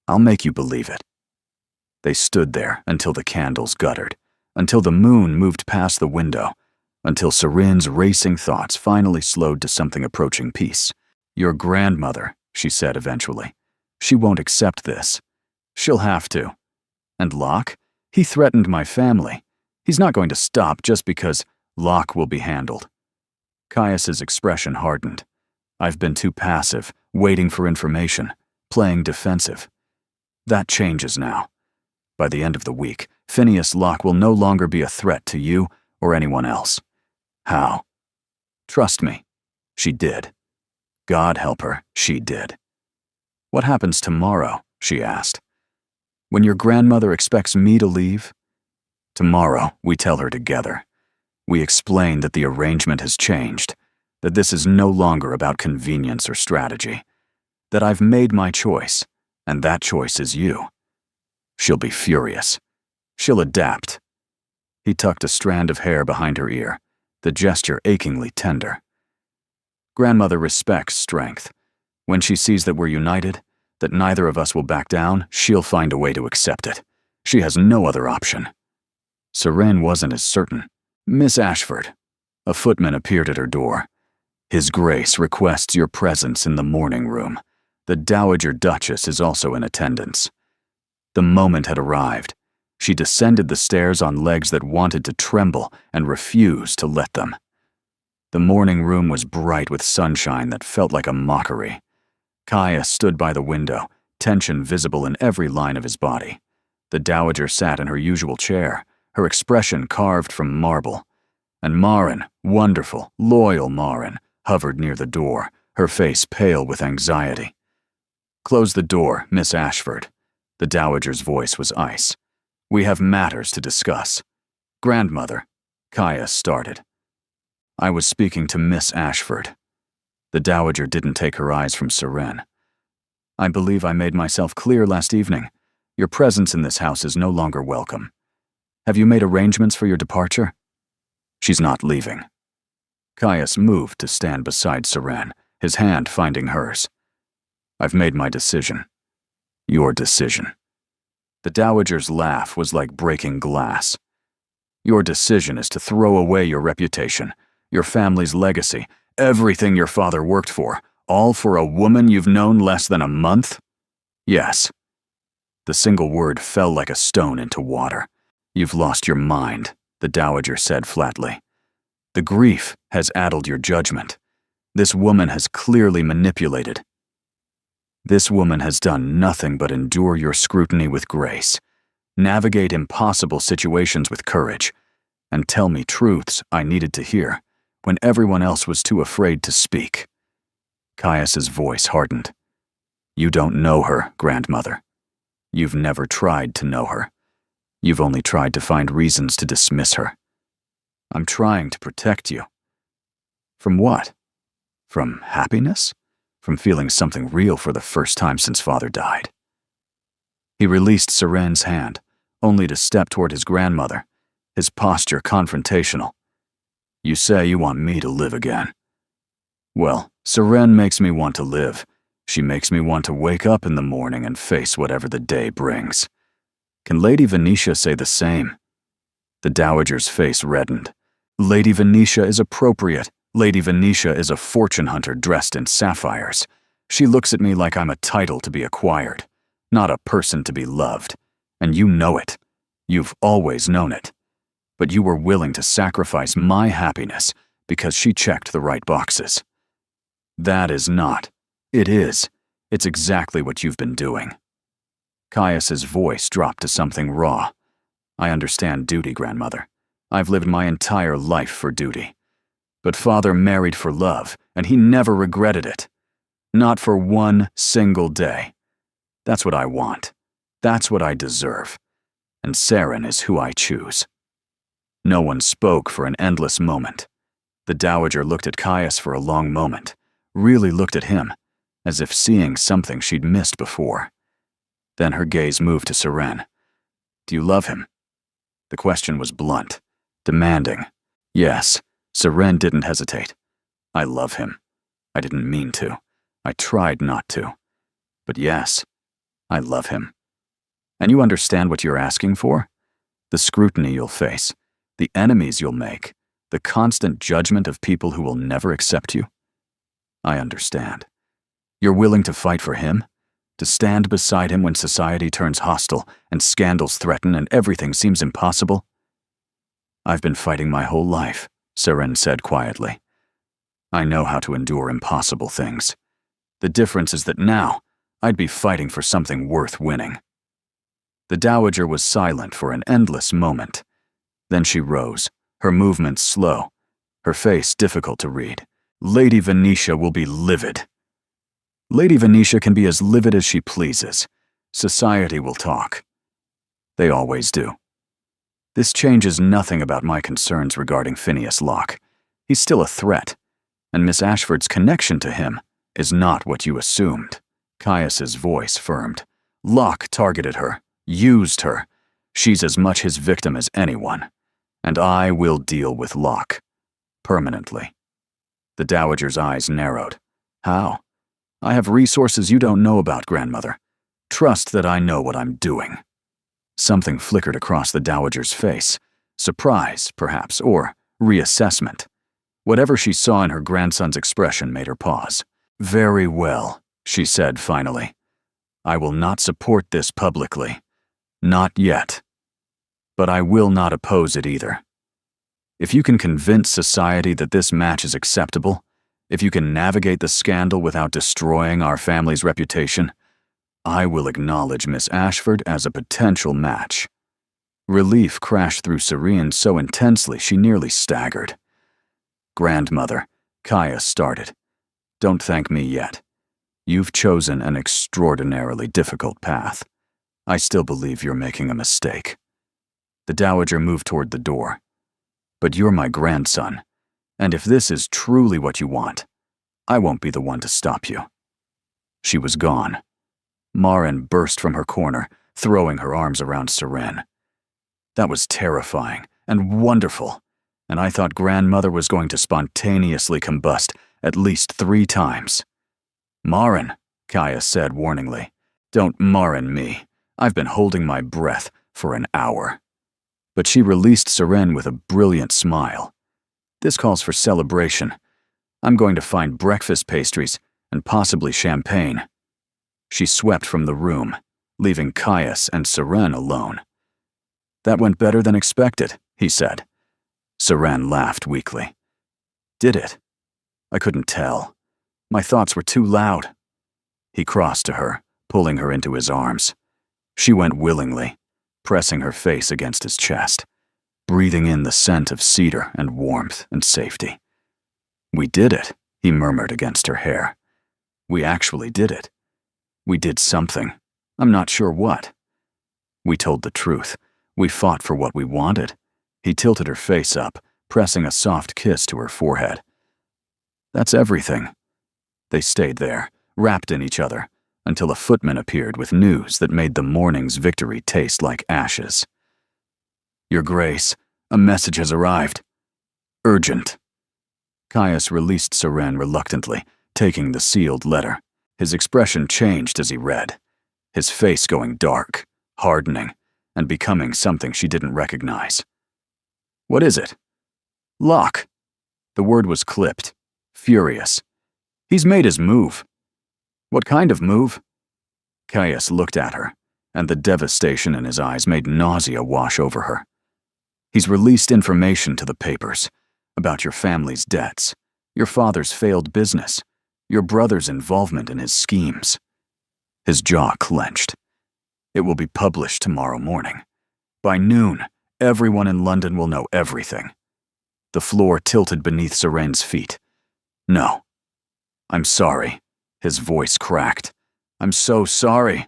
"I'll make you believe it." They stood there until the candles guttered, until the moon moved past the window, until Seren's racing thoughts finally slowed to something approaching peace. "Your grandmother," she said eventually. "She won't accept this. She'll have to. And Locke? He threatened my family. He's not going to stop just because Locke will be handled." Caius's expression hardened. "I've been too passive, waiting for information, playing defensive. That changes now. By the end of the week, Phineas Locke will no longer be a threat to you or anyone else." "How?" "Trust me." She did. God help her, she did. "What happens tomorrow?" she asked. "When your grandmother expects me to leave?" "Tomorrow, we tell her together. We explain that the arrangement has changed, that this is no longer about convenience or strategy, that I've made my choice, and that choice is you." She'll be furious. She'll adapt. He tucked a strand of hair behind her ear, the gesture achingly tender. "Grandmother respects strength. When she sees that we're united, that neither of us will back down, she'll find a way to accept it. She has no other option." Seren wasn't as certain. "Miss Ashford." A footman appeared at her door. "His Grace requests your presence in the morning room. The Dowager Duchess is also in attendance." The moment had arrived. She descended the stairs on legs that wanted to tremble and refused to let them. The morning room was bright with sunshine that felt like a mockery. Caius stood by the window, tension visible in every line of his body. The Dowager sat in her usual chair, her expression carved from marble. And Marin, wonderful, loyal Marin, hovered near the door, her face pale with anxiety. "Close the door, Miss Ashford." The Dowager's voice was ice. "We have matters to discuss." "Grandmother," Caius started. "I was speaking to Miss Ashford." The Dowager didn't take her eyes from Seren. "I believe I made myself clear last evening. Your presence in this house is no longer welcome. Have you made arrangements for your departure?" "She's not leaving." Caius moved to stand beside Seren, his hand finding hers. "I've made my decision. Your decision." The Dowager's laugh was like breaking glass. "Your decision is to throw away your reputation, your family's legacy, everything your father worked for, all for a woman you've known less than a month?" "Yes." The single word fell like a stone into water. "You've lost your mind," the Dowager said flatly. "The grief has addled your judgment. This woman has clearly manipulated. This woman has done nothing but endure your scrutiny with grace, navigate impossible situations with courage, and tell me truths I needed to hear when everyone else was too afraid to speak." Caius's voice hardened. "You don't know her, grandmother. You've never tried to know her. You've only tried to find reasons to dismiss her." "I'm trying to protect you." "From what? From happiness? From feeling something real for the first time since father died?" He released Seren's hand, only to step toward his grandmother, his posture confrontational. "You say you want me to live again. Well, Seren makes me want to live. She makes me want to wake up in the morning and face whatever the day brings." Can Lady Venetia say the same? The Dowager's face reddened. Lady Venetia is appropriate. Lady Venetia is a fortune hunter dressed in sapphires. She looks at me like I'm a title to be acquired, not a person to be loved. And you know it. You've always known it. But you were willing to sacrifice my happiness because she checked the right boxes. That is not. It is. It's exactly what you've been doing. Caius's voice dropped to something raw. I understand duty, grandmother. I've lived my entire life for duty. But father married for love, and he never regretted it. Not for one single day. That's what I want. That's what I deserve. And Saren is who I choose. No one spoke for an endless moment. The Dowager looked at Caius for a long moment, really looked at him, as if seeing something she'd missed before. Then her gaze moved to Saren. Do you love him? The question was blunt, demanding. Yes, Saren didn't hesitate. I love him. I didn't mean to. I tried not to. But yes, I love him. And you understand what you're asking for? The scrutiny you'll face, the enemies you'll make, the constant judgment of people who will never accept you? I understand. You're willing to fight for him? To stand beside him when society turns hostile and scandals threaten and everything seems impossible? I've been fighting my whole life, Saren said quietly. I know how to endure impossible things. The difference is that now, I'd be fighting for something worth winning. The Dowager was silent for an endless moment. Then she rose, her movements slow, her face difficult to read. Lady Venetia will be livid. Lady Venetia can be as livid as she pleases. Society will talk. They always do. This changes nothing about my concerns regarding Phineas Locke. He's still a threat, and Miss Ashford's connection to him is not what you assumed. Caius's voice firmed. Locke targeted her, used her. She's as much his victim as anyone. And I will deal with Locke. Permanently. The Dowager's eyes narrowed. How? I have resources you don't know about, grandmother. Trust that I know what I'm doing. Something flickered across the Dowager's face. Surprise, perhaps, or reassessment. Whatever she saw in her grandson's expression made her pause. Very well, she said finally. I will not support this publicly. Not yet. But I will not oppose it either. If you can convince society that this match is acceptable, if you can navigate the scandal without destroying our family's reputation, I will acknowledge Miss Ashford as a potential match. Relief crashed through Serene so intensely she nearly staggered. Grandmother, Caius started. Don't thank me yet. You've chosen an extraordinarily difficult path. I still believe you're making a mistake. The Dowager moved toward the door. But you're my grandson, and if this is truly what you want, I won't be the one to stop you. She was gone. Marin burst from her corner, throwing her arms around Seren. That was terrifying and wonderful, and I thought grandmother was going to spontaneously combust at least 3 times. Marin, Caius said warningly. Don't Marin me. I've been holding my breath for an hour. But she released Seren with a brilliant smile. This calls for celebration. I'm going to find breakfast pastries and possibly champagne. She swept from the room, leaving Caius and Seren alone. That went better than expected, he said. Seren laughed weakly. Did it? I couldn't tell. My thoughts were too loud. He crossed to her, pulling her into his arms. She went willingly, pressing her face against his chest, breathing in the scent of cedar and warmth and safety. We did it, he murmured against her hair. We actually did it. We did something. I'm not sure what. We told the truth. We fought for what we wanted. He tilted her face up, pressing a soft kiss to her forehead. That's everything. They stayed there, wrapped in each other, until a footman appeared with news that made the morning's victory taste like ashes. Your Grace, a message has arrived. Urgent. Caius released Seren reluctantly, taking the sealed letter. His expression changed as he read, his face going dark, hardening, and becoming something she didn't recognize. "What is it?" "Locke." The word was clipped, furious. "He's made his move." "What kind of move?" Caius looked at her, and the devastation in his eyes made nausea wash over her. "He's released information to the papers about your family's debts, your father's failed business, your brother's involvement in his schemes." His jaw clenched. "It will be published tomorrow morning. By noon, everyone in London will know everything." The floor tilted beneath Serene's feet. "No. I'm sorry." His voice cracked. "I'm so sorry.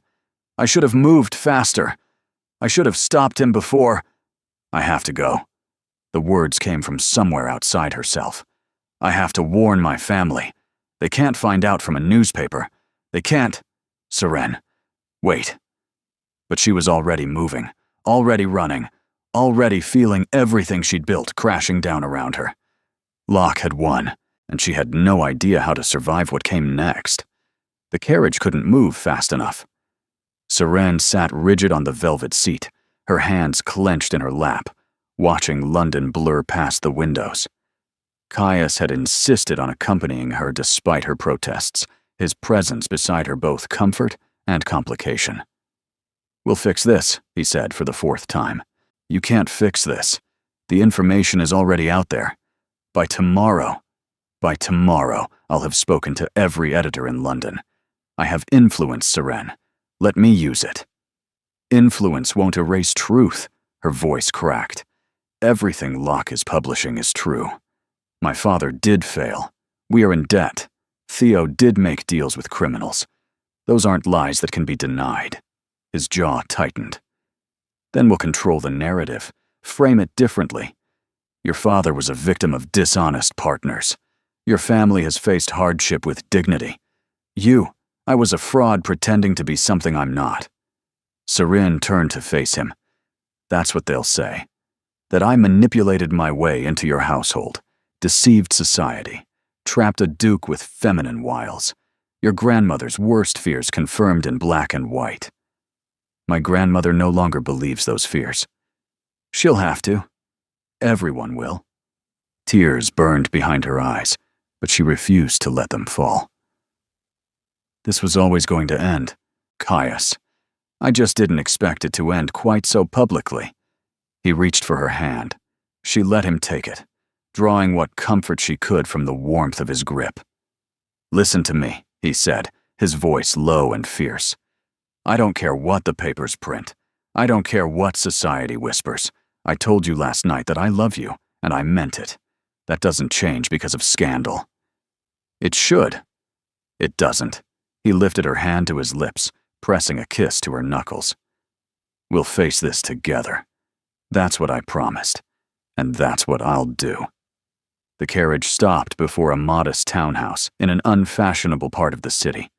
I should have moved faster. I should have stopped him before. I have to go." The words came from somewhere outside herself. "I have to warn my family. They can't find out from a newspaper. They can't—" "Serene, wait." But she was already moving, already running, already feeling everything she'd built crashing down around her. Locke had won, and she had no idea how to survive what came next. The carriage couldn't move fast enough. Serene sat rigid on the velvet seat, her hands clenched in her lap, watching London blur past the windows. Caius had insisted on accompanying her despite her protests, his presence beside her both comfort and complication. "We'll fix this," he said for the fourth time. "You can't fix this. The information is already out there. By tomorrow, I'll have spoken to every editor in London. I have influence, Serene. Let me use it." "Influence won't erase truth," her voice cracked. "Everything Locke is publishing is true. My father did fail. We are in debt. Theo did make deals with criminals. Those aren't lies that can be denied." His jaw tightened. "Then we'll control the narrative, frame it differently. Your father was a victim of dishonest partners. Your family has faced hardship with dignity. I was a fraud pretending to be something I'm not." Serene turned to face him. "That's what they'll say. That I manipulated my way into your household, deceived society, trapped a duke with feminine wiles. Your grandmother's worst fears confirmed in black and white." "My grandmother no longer believes those fears." "She'll have to. Everyone will." Tears burned behind her eyes, but she refused to let them fall. "This was always going to end, Caius. I just didn't expect it to end quite so publicly." He reached for her hand. She let him take it, drawing what comfort she could from the warmth of his grip. "Listen to me," he said, his voice low and fierce. "I don't care what the papers print. I don't care what society whispers. I told you last night that I love you, and I meant it. That doesn't change because of scandal." "It should." "It doesn't." He lifted her hand to his lips, pressing a kiss to her knuckles. "We'll face this together. That's what I promised, and that's what I'll do." The carriage stopped before a modest townhouse in an unfashionable part of the city.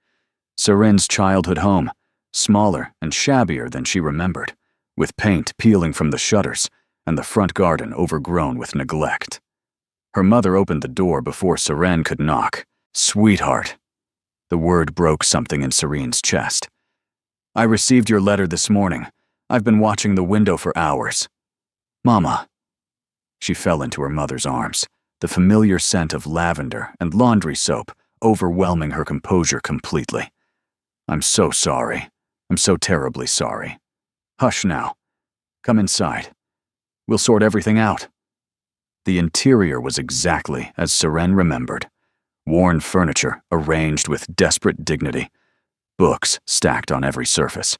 Serene's childhood home, smaller and shabbier than she remembered, with paint peeling from the shutters and the front garden overgrown with neglect. Her mother opened the door before Serene could knock. "Sweetheart." The word broke something in Serene's chest. "I received your letter this morning. I've been watching the window for hours." "Mama." She fell into her mother's arms, the familiar scent of lavender and laundry soap overwhelming her composure completely. "I'm so sorry. I'm so terribly sorry. Hush now. Come inside. We'll sort everything out." The interior was exactly as Serene remembered. Worn furniture arranged with desperate dignity. Books stacked on every surface.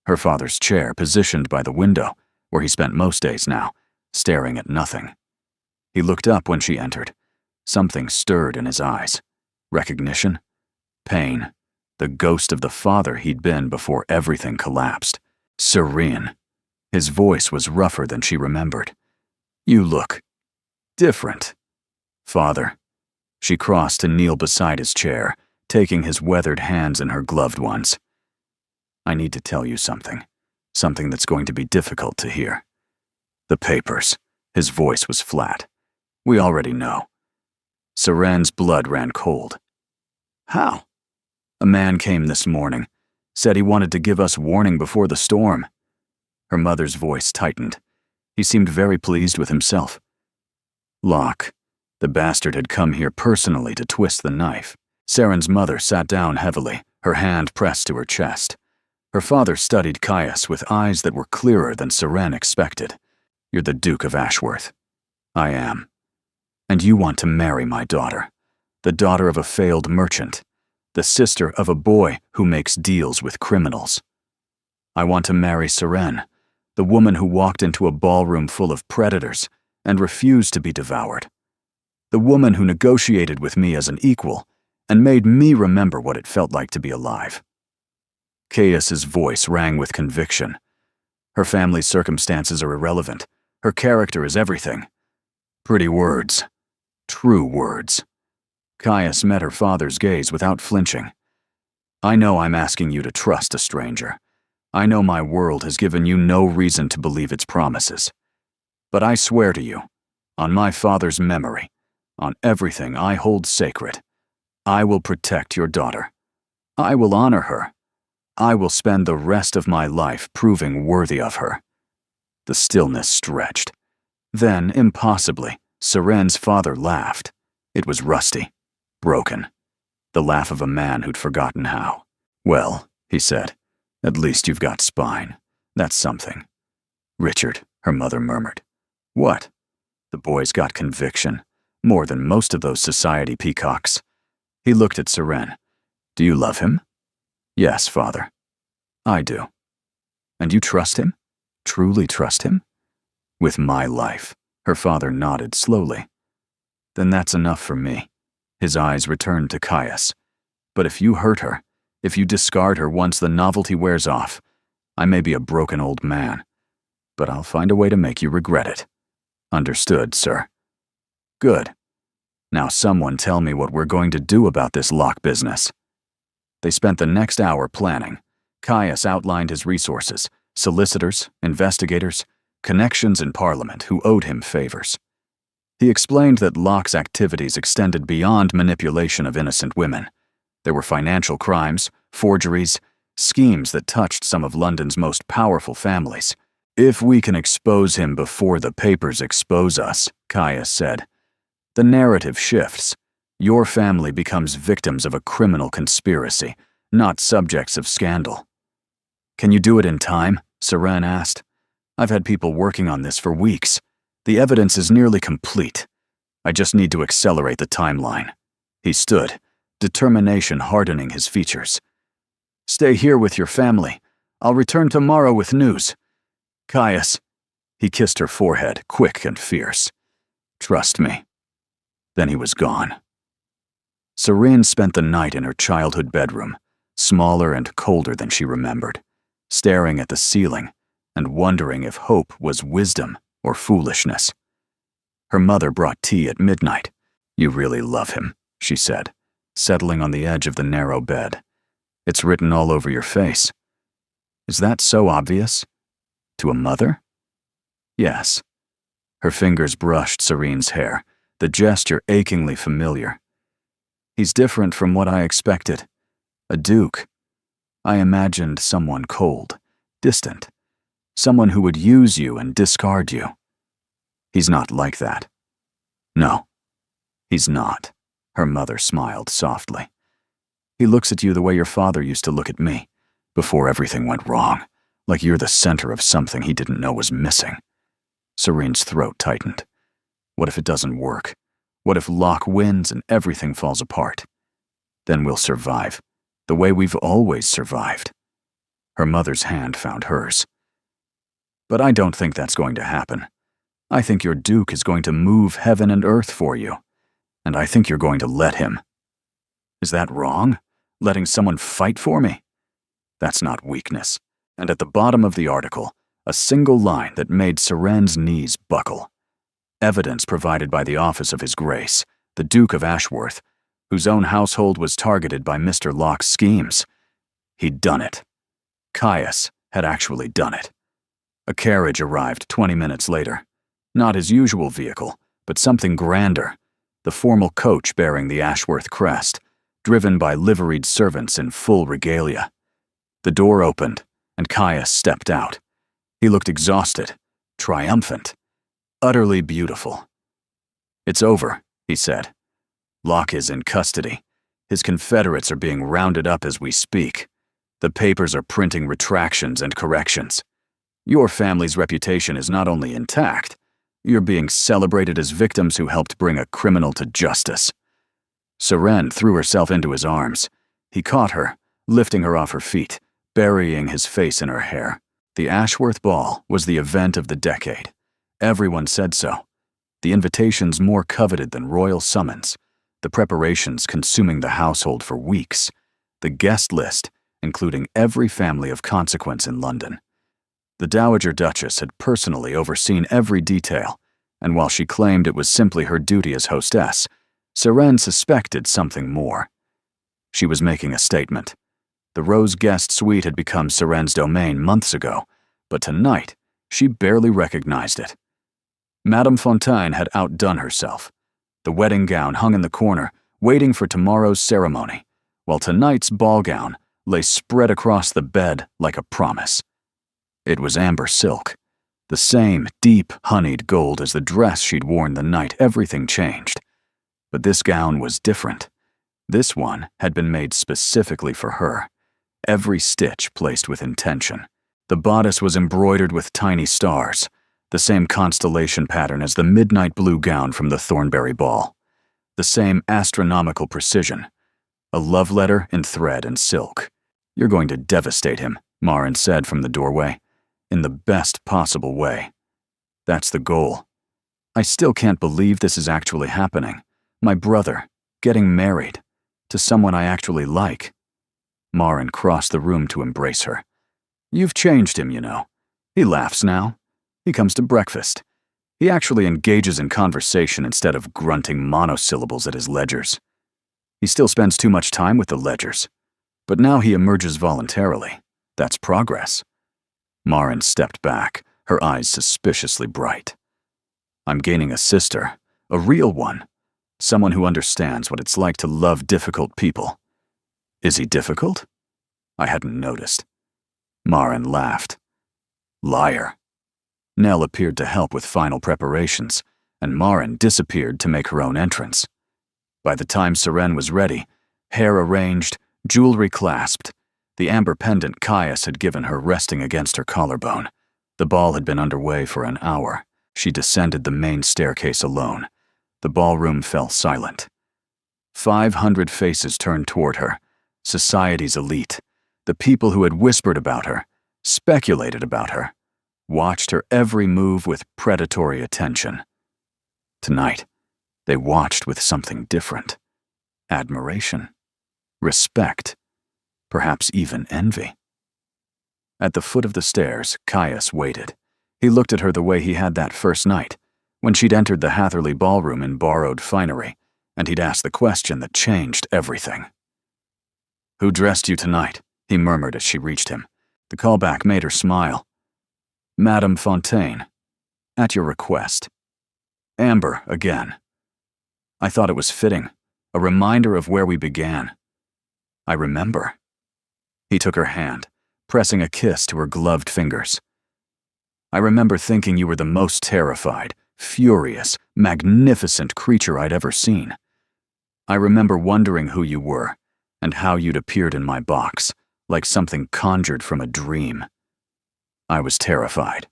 Her father's chair positioned by the window, where he spent most days now, staring at nothing. He looked up when she entered. Something stirred in his eyes. Recognition? Pain. The ghost of the father he'd been before everything collapsed. Serene. His voice was rougher than she remembered. "You look different, Father." She crossed to kneel beside his chair, taking his weathered hands in her gloved ones. "I need to tell you something that's going to be difficult to hear." "The papers." His voice was flat. "We already know." Serene's blood ran cold. "How?" "A man came this morning, said he wanted to give us warning before the storm." Her mother's voice tightened. He seemed very pleased with himself. Locke. The bastard had come here personally to twist the knife. Saren's mother sat down heavily, her hand pressed to her chest. Her father studied Caius with eyes that were clearer than Seren expected. You're the Duke of Ashworth. I am. And you want to marry my daughter, the daughter of a failed merchant, the sister of a boy who makes deals with criminals. I want to marry Seren, the woman who walked into a ballroom full of predators and refused to be devoured. The woman who negotiated with me as an equal and made me remember what it felt like to be alive. Caius's voice rang with conviction. Her family's circumstances are irrelevant. Her character is everything. Pretty words. True words. Caius met her father's gaze without flinching. I know I'm asking you to trust a stranger. I know my world has given you no reason to believe its promises. But I swear to you, on my father's memory, on everything I hold sacred, I will protect your daughter. I will honor her. I will spend the rest of my life proving worthy of her. The stillness stretched. Then, impossibly, Seren's father laughed. It was rusty, broken. The laugh of a man who'd forgotten how. Well, he said, at least you've got spine. That's something. Richard, her mother murmured. What? The boy's got conviction, more than most of those society peacocks. He looked at Seren. Do you love him? Yes, father. I do. And you trust him? Truly trust him? With my life. Her father nodded slowly. Then that's enough for me. His eyes returned to Caius. But if you hurt her, if you discard her once the novelty wears off, I may be a broken old man, but I'll find a way to make you regret it. Understood, sir. Good. Now someone tell me what we're going to do about this Locke business. They spent the next hour planning. Caius outlined his resources, solicitors, investigators, connections in Parliament who owed him favors. He explained that Locke's activities extended beyond manipulation of innocent women. There were financial crimes, forgeries, schemes that touched some of London's most powerful families. If we can expose him before the papers expose us, Caius said, the narrative shifts. Your family becomes victims of a criminal conspiracy, not subjects of scandal. Can you do it in time? Seren asked. I've had people working on this for weeks. The evidence is nearly complete. I just need to accelerate the timeline. He stood, determination hardening his features. Stay here with your family. I'll return tomorrow with news. Caius. He kissed her forehead, quick and fierce. Trust me. Then he was gone. Seren spent the night in her childhood bedroom, smaller and colder than she remembered, staring at the ceiling and wondering if hope was wisdom or foolishness. Her mother brought tea at midnight. You really love him, she said, settling on the edge of the narrow bed. It's written all over your face. Is that so obvious? To a mother? Yes. Her fingers brushed Seren's hair, the gesture achingly familiar. He's different from what I expected. A duke. I imagined someone cold, distant, someone who would use you and discard you. He's not like that. No, he's not. Her mother smiled softly. He looks at you the way your father used to look at me, before everything went wrong, like you're the center of something he didn't know was missing. Seren's throat tightened. What if it doesn't work? What if Locke wins and everything falls apart? Then we'll survive, the way we've always survived. Her mother's hand found hers. But I don't think that's going to happen. I think your duke is going to move heaven and earth for you, and I think you're going to let him. Is that wrong? Letting someone fight for me? That's not weakness. And at the bottom of the article, a single line that made Seren's knees buckle. Evidence provided by the office of His Grace, the Duke of Ashworth, whose own household was targeted by Mr. Locke's schemes. He'd done it. Caius had actually done it. A carriage arrived 20 minutes later. Not his usual vehicle, but something grander, the formal coach bearing the Ashworth crest, driven by liveried servants in full regalia. The door opened, and Caius stepped out. He looked exhausted, triumphant, utterly beautiful. "It's over," he said. "Locke is in custody. His confederates are being rounded up as we speak. The papers are printing retractions and corrections. Your family's reputation is not only intact, you're being celebrated as victims who helped bring a criminal to justice." Seren threw herself into his arms. He caught her, lifting her off her feet, burying his face in her hair. The Ashworth Ball was the event of the decade. Everyone said so. The invitations more coveted than royal summons. The preparations consuming the household for weeks. The guest list, including every family of consequence in London. The Dowager Duchess had personally overseen every detail, and while she claimed it was simply her duty as hostess, Seren suspected something more. She was making a statement. The Rose Guest Suite had become Seren's domain months ago, but tonight she barely recognized it. Madame Fontaine had outdone herself. The wedding gown hung in the corner, waiting for tomorrow's ceremony, while tonight's ball gown lay spread across the bed like a promise. It was amber silk, the same deep, honeyed gold as the dress she'd worn the night everything changed. But this gown was different. This one had been made specifically for her, every stitch placed with intention. The bodice was embroidered with tiny stars, the same constellation pattern as the midnight blue gown from the Thornbury Ball. The same astronomical precision. A love letter in thread and silk. "You're going to devastate him," Marin said from the doorway. "In the best possible way. That's the goal. I still can't believe this is actually happening. My brother, getting married, to someone I actually like." Marin crossed the room to embrace her. "You've changed him, you know. He laughs now. He comes to breakfast. He actually engages in conversation instead of grunting monosyllables at his ledgers. He still spends too much time with the ledgers. But now he emerges voluntarily. That's progress." Marin stepped back, her eyes suspiciously bright. "I'm gaining a sister, a real one. Someone who understands what it's like to love difficult people." "Is he difficult?" I hadn't noticed. Marin laughed. "Liar." Nell appeared to help with final preparations, and Marin disappeared to make her own entrance. By the time Seren was ready, hair arranged, jewelry clasped, the amber pendant Caius had given her resting against her collarbone. The ball had been underway for an hour. She descended the main staircase alone. The ballroom fell silent. 500 faces turned toward her, society's elite, the people who had whispered about her, speculated about her, watched her every move with predatory attention. Tonight, they watched with something different. Admiration, respect, perhaps even envy. At the foot of the stairs, Caius waited. He looked at her the way he had that first night, when she'd entered the Hatherley ballroom in borrowed finery, and he'd asked the question that changed everything. "Who dressed you tonight?" he murmured as she reached him. The callback made her smile. "Madame Fontaine, at your request." Amber again. I thought it was fitting, a reminder of where we began. "I remember." He took her hand, pressing a kiss to her gloved fingers. "I remember thinking you were the most terrified, furious, magnificent creature I'd ever seen. I remember wondering who you were, and how you'd appeared in my box, like something conjured from a dream. I was terrified.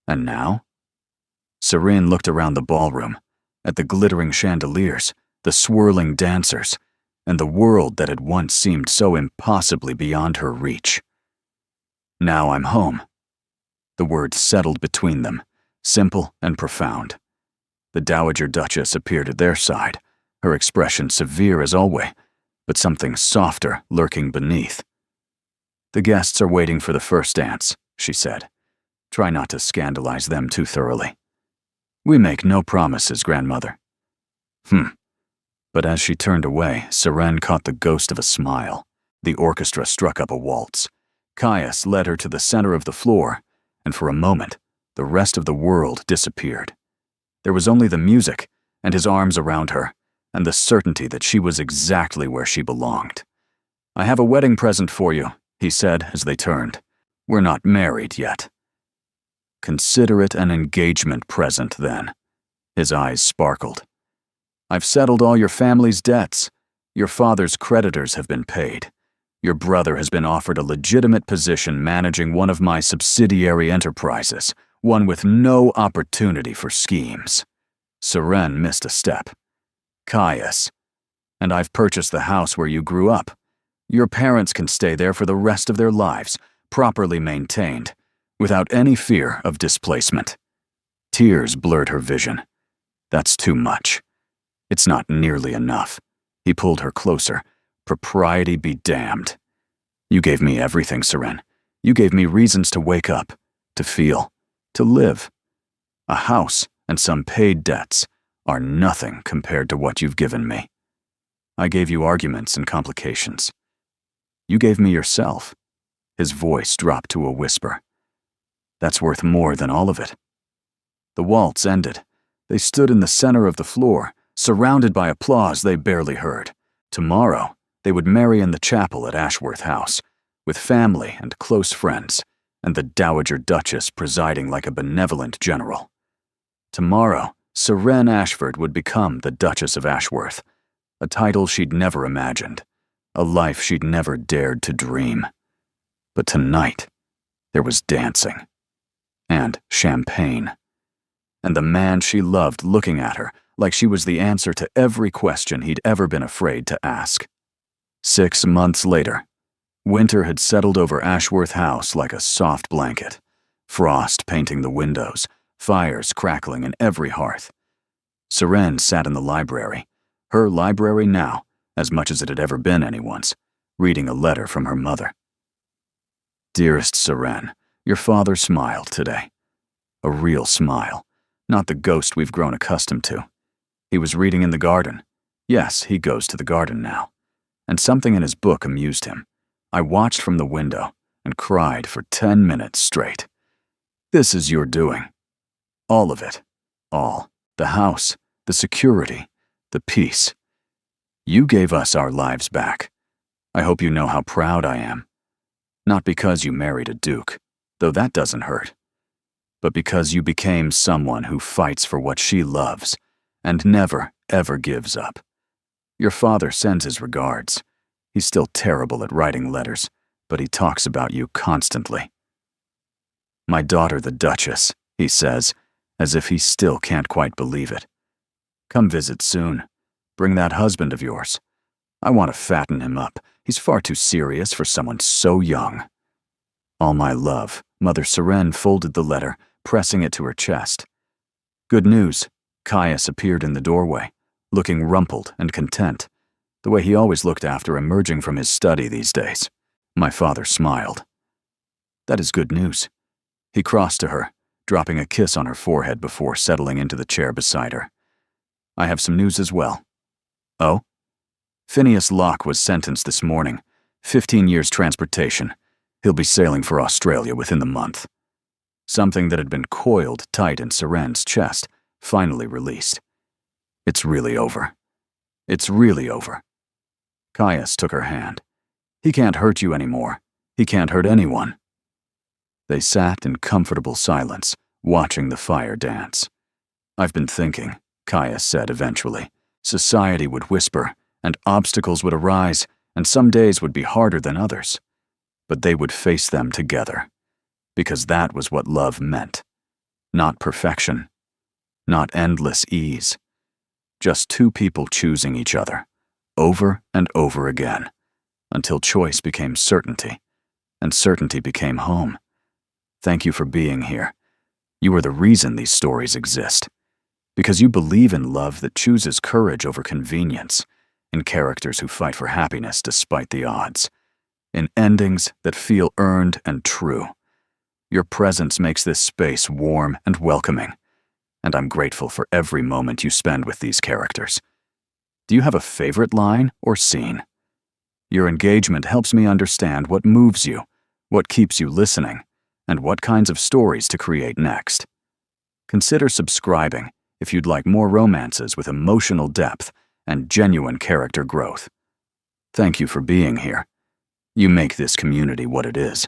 And now?" Seren looked around the ballroom, at the glittering chandeliers, the swirling dancers, and the world that had once seemed so impossibly beyond her reach. "Now I'm home." The words settled between them, simple and profound. The Dowager Duchess appeared at their side, her expression severe as always, but something softer lurking beneath. "The guests are waiting for the first dance," she said. "Try not to scandalize them too thoroughly." "We make no promises, grandmother." But as she turned away, Seren caught the ghost of a smile. The orchestra struck up a waltz. Caius led her to the center of the floor, and for a moment, the rest of the world disappeared. There was only the music, and his arms around her, and the certainty that she was exactly where she belonged. "I have a wedding present for you," he said as they turned. "We're not married yet." Consider it an engagement present, then." His eyes sparkled. "I've settled all your family's debts. Your father's creditors have been paid. Your brother has been offered a legitimate position managing one of my subsidiary enterprises, one with no opportunity for schemes." Seren missed a step. "Caius. And I've purchased the house where you grew up. Your parents can stay there for the rest of their lives, properly maintained, without any fear of displacement." Tears blurred her vision. "That's too much. It's not nearly enough." He pulled her closer. "Propriety be damned. You gave me everything, Seren. You gave me reasons to wake up, to feel, to live. A house and some paid debts are nothing compared to what you've given me. I gave you arguments and complications. You gave me yourself." His voice dropped to a whisper. "That's worth more than all of it." The waltz ended. They stood in the center of the floor, surrounded by applause they barely heard. Tomorrow, they would marry in the chapel at Ashworth House, with family and close friends, and the Dowager Duchess presiding like a benevolent general. Tomorrow, Seren Ashford would become the Duchess of Ashworth, a title she'd never imagined, a life she'd never dared to dream. But tonight, there was dancing, and champagne, and the man she loved looking at her like she was the answer to every question he'd ever been afraid to ask. 6 months later, winter had settled over Ashworth House like a soft blanket, frost painting the windows, fires crackling in every hearth. Seren sat in the library, her library now, as much as it had ever been anyone's, reading a letter from her mother. "Dearest Seren, your father smiled today. A real smile, not the ghost we've grown accustomed to. He was reading in the garden. Yes, he goes to the garden now. And something in his book amused him. I watched from the window and cried for 10 minutes straight. This is your doing. All of it. All. The house, the security, the peace. You gave us our lives back. I hope you know how proud I am. Not because you married a duke, though that doesn't hurt, but because you became someone who fights for what she loves and never, ever gives up. Your father sends his regards. He's still terrible at writing letters, but he talks about you constantly. My daughter, the Duchess, he says, as if he still can't quite believe it. Come visit soon. Bring that husband of yours. I want to fatten him up. He's far too serious for someone so young. All my love." Mother Seren folded the letter, pressing it to her chest. Good news. Caius appeared in the doorway, looking rumpled and content, the way he always looked after emerging from his study these days. My father smiled. That is good news. He crossed to her, dropping a kiss on her forehead before settling into the chair beside her. I have some news as well. Oh? Phineas Locke was sentenced this morning. 15 years transportation. He'll be sailing for Australia within the month. Something that had been coiled tight in Seren's chest, finally released. It's really over. It's really over. Caius took her hand. He can't hurt you anymore. He can't hurt anyone. They sat in comfortable silence, watching the fire dance. I've been thinking, Caius said eventually. Society would whisper, and obstacles would arise, and some days would be harder than others. But they would face them together, because that was what love meant. Not perfection, not endless ease. Just two people choosing each other, over and over again, until choice became certainty, and certainty became home. Thank you for being here. You are the reason these stories exist. Because you believe in love that chooses courage over convenience, in characters who fight for happiness despite the odds, in endings that feel earned and true. Your presence makes this space warm and welcoming, and I'm grateful for every moment you spend with these characters. Do you have a favorite line or scene? Your engagement helps me understand what moves you, what keeps you listening, and what kinds of stories to create next. Consider subscribing if you'd like more romances with emotional depth and genuine character growth. Thank you for being here. You make this community what it is.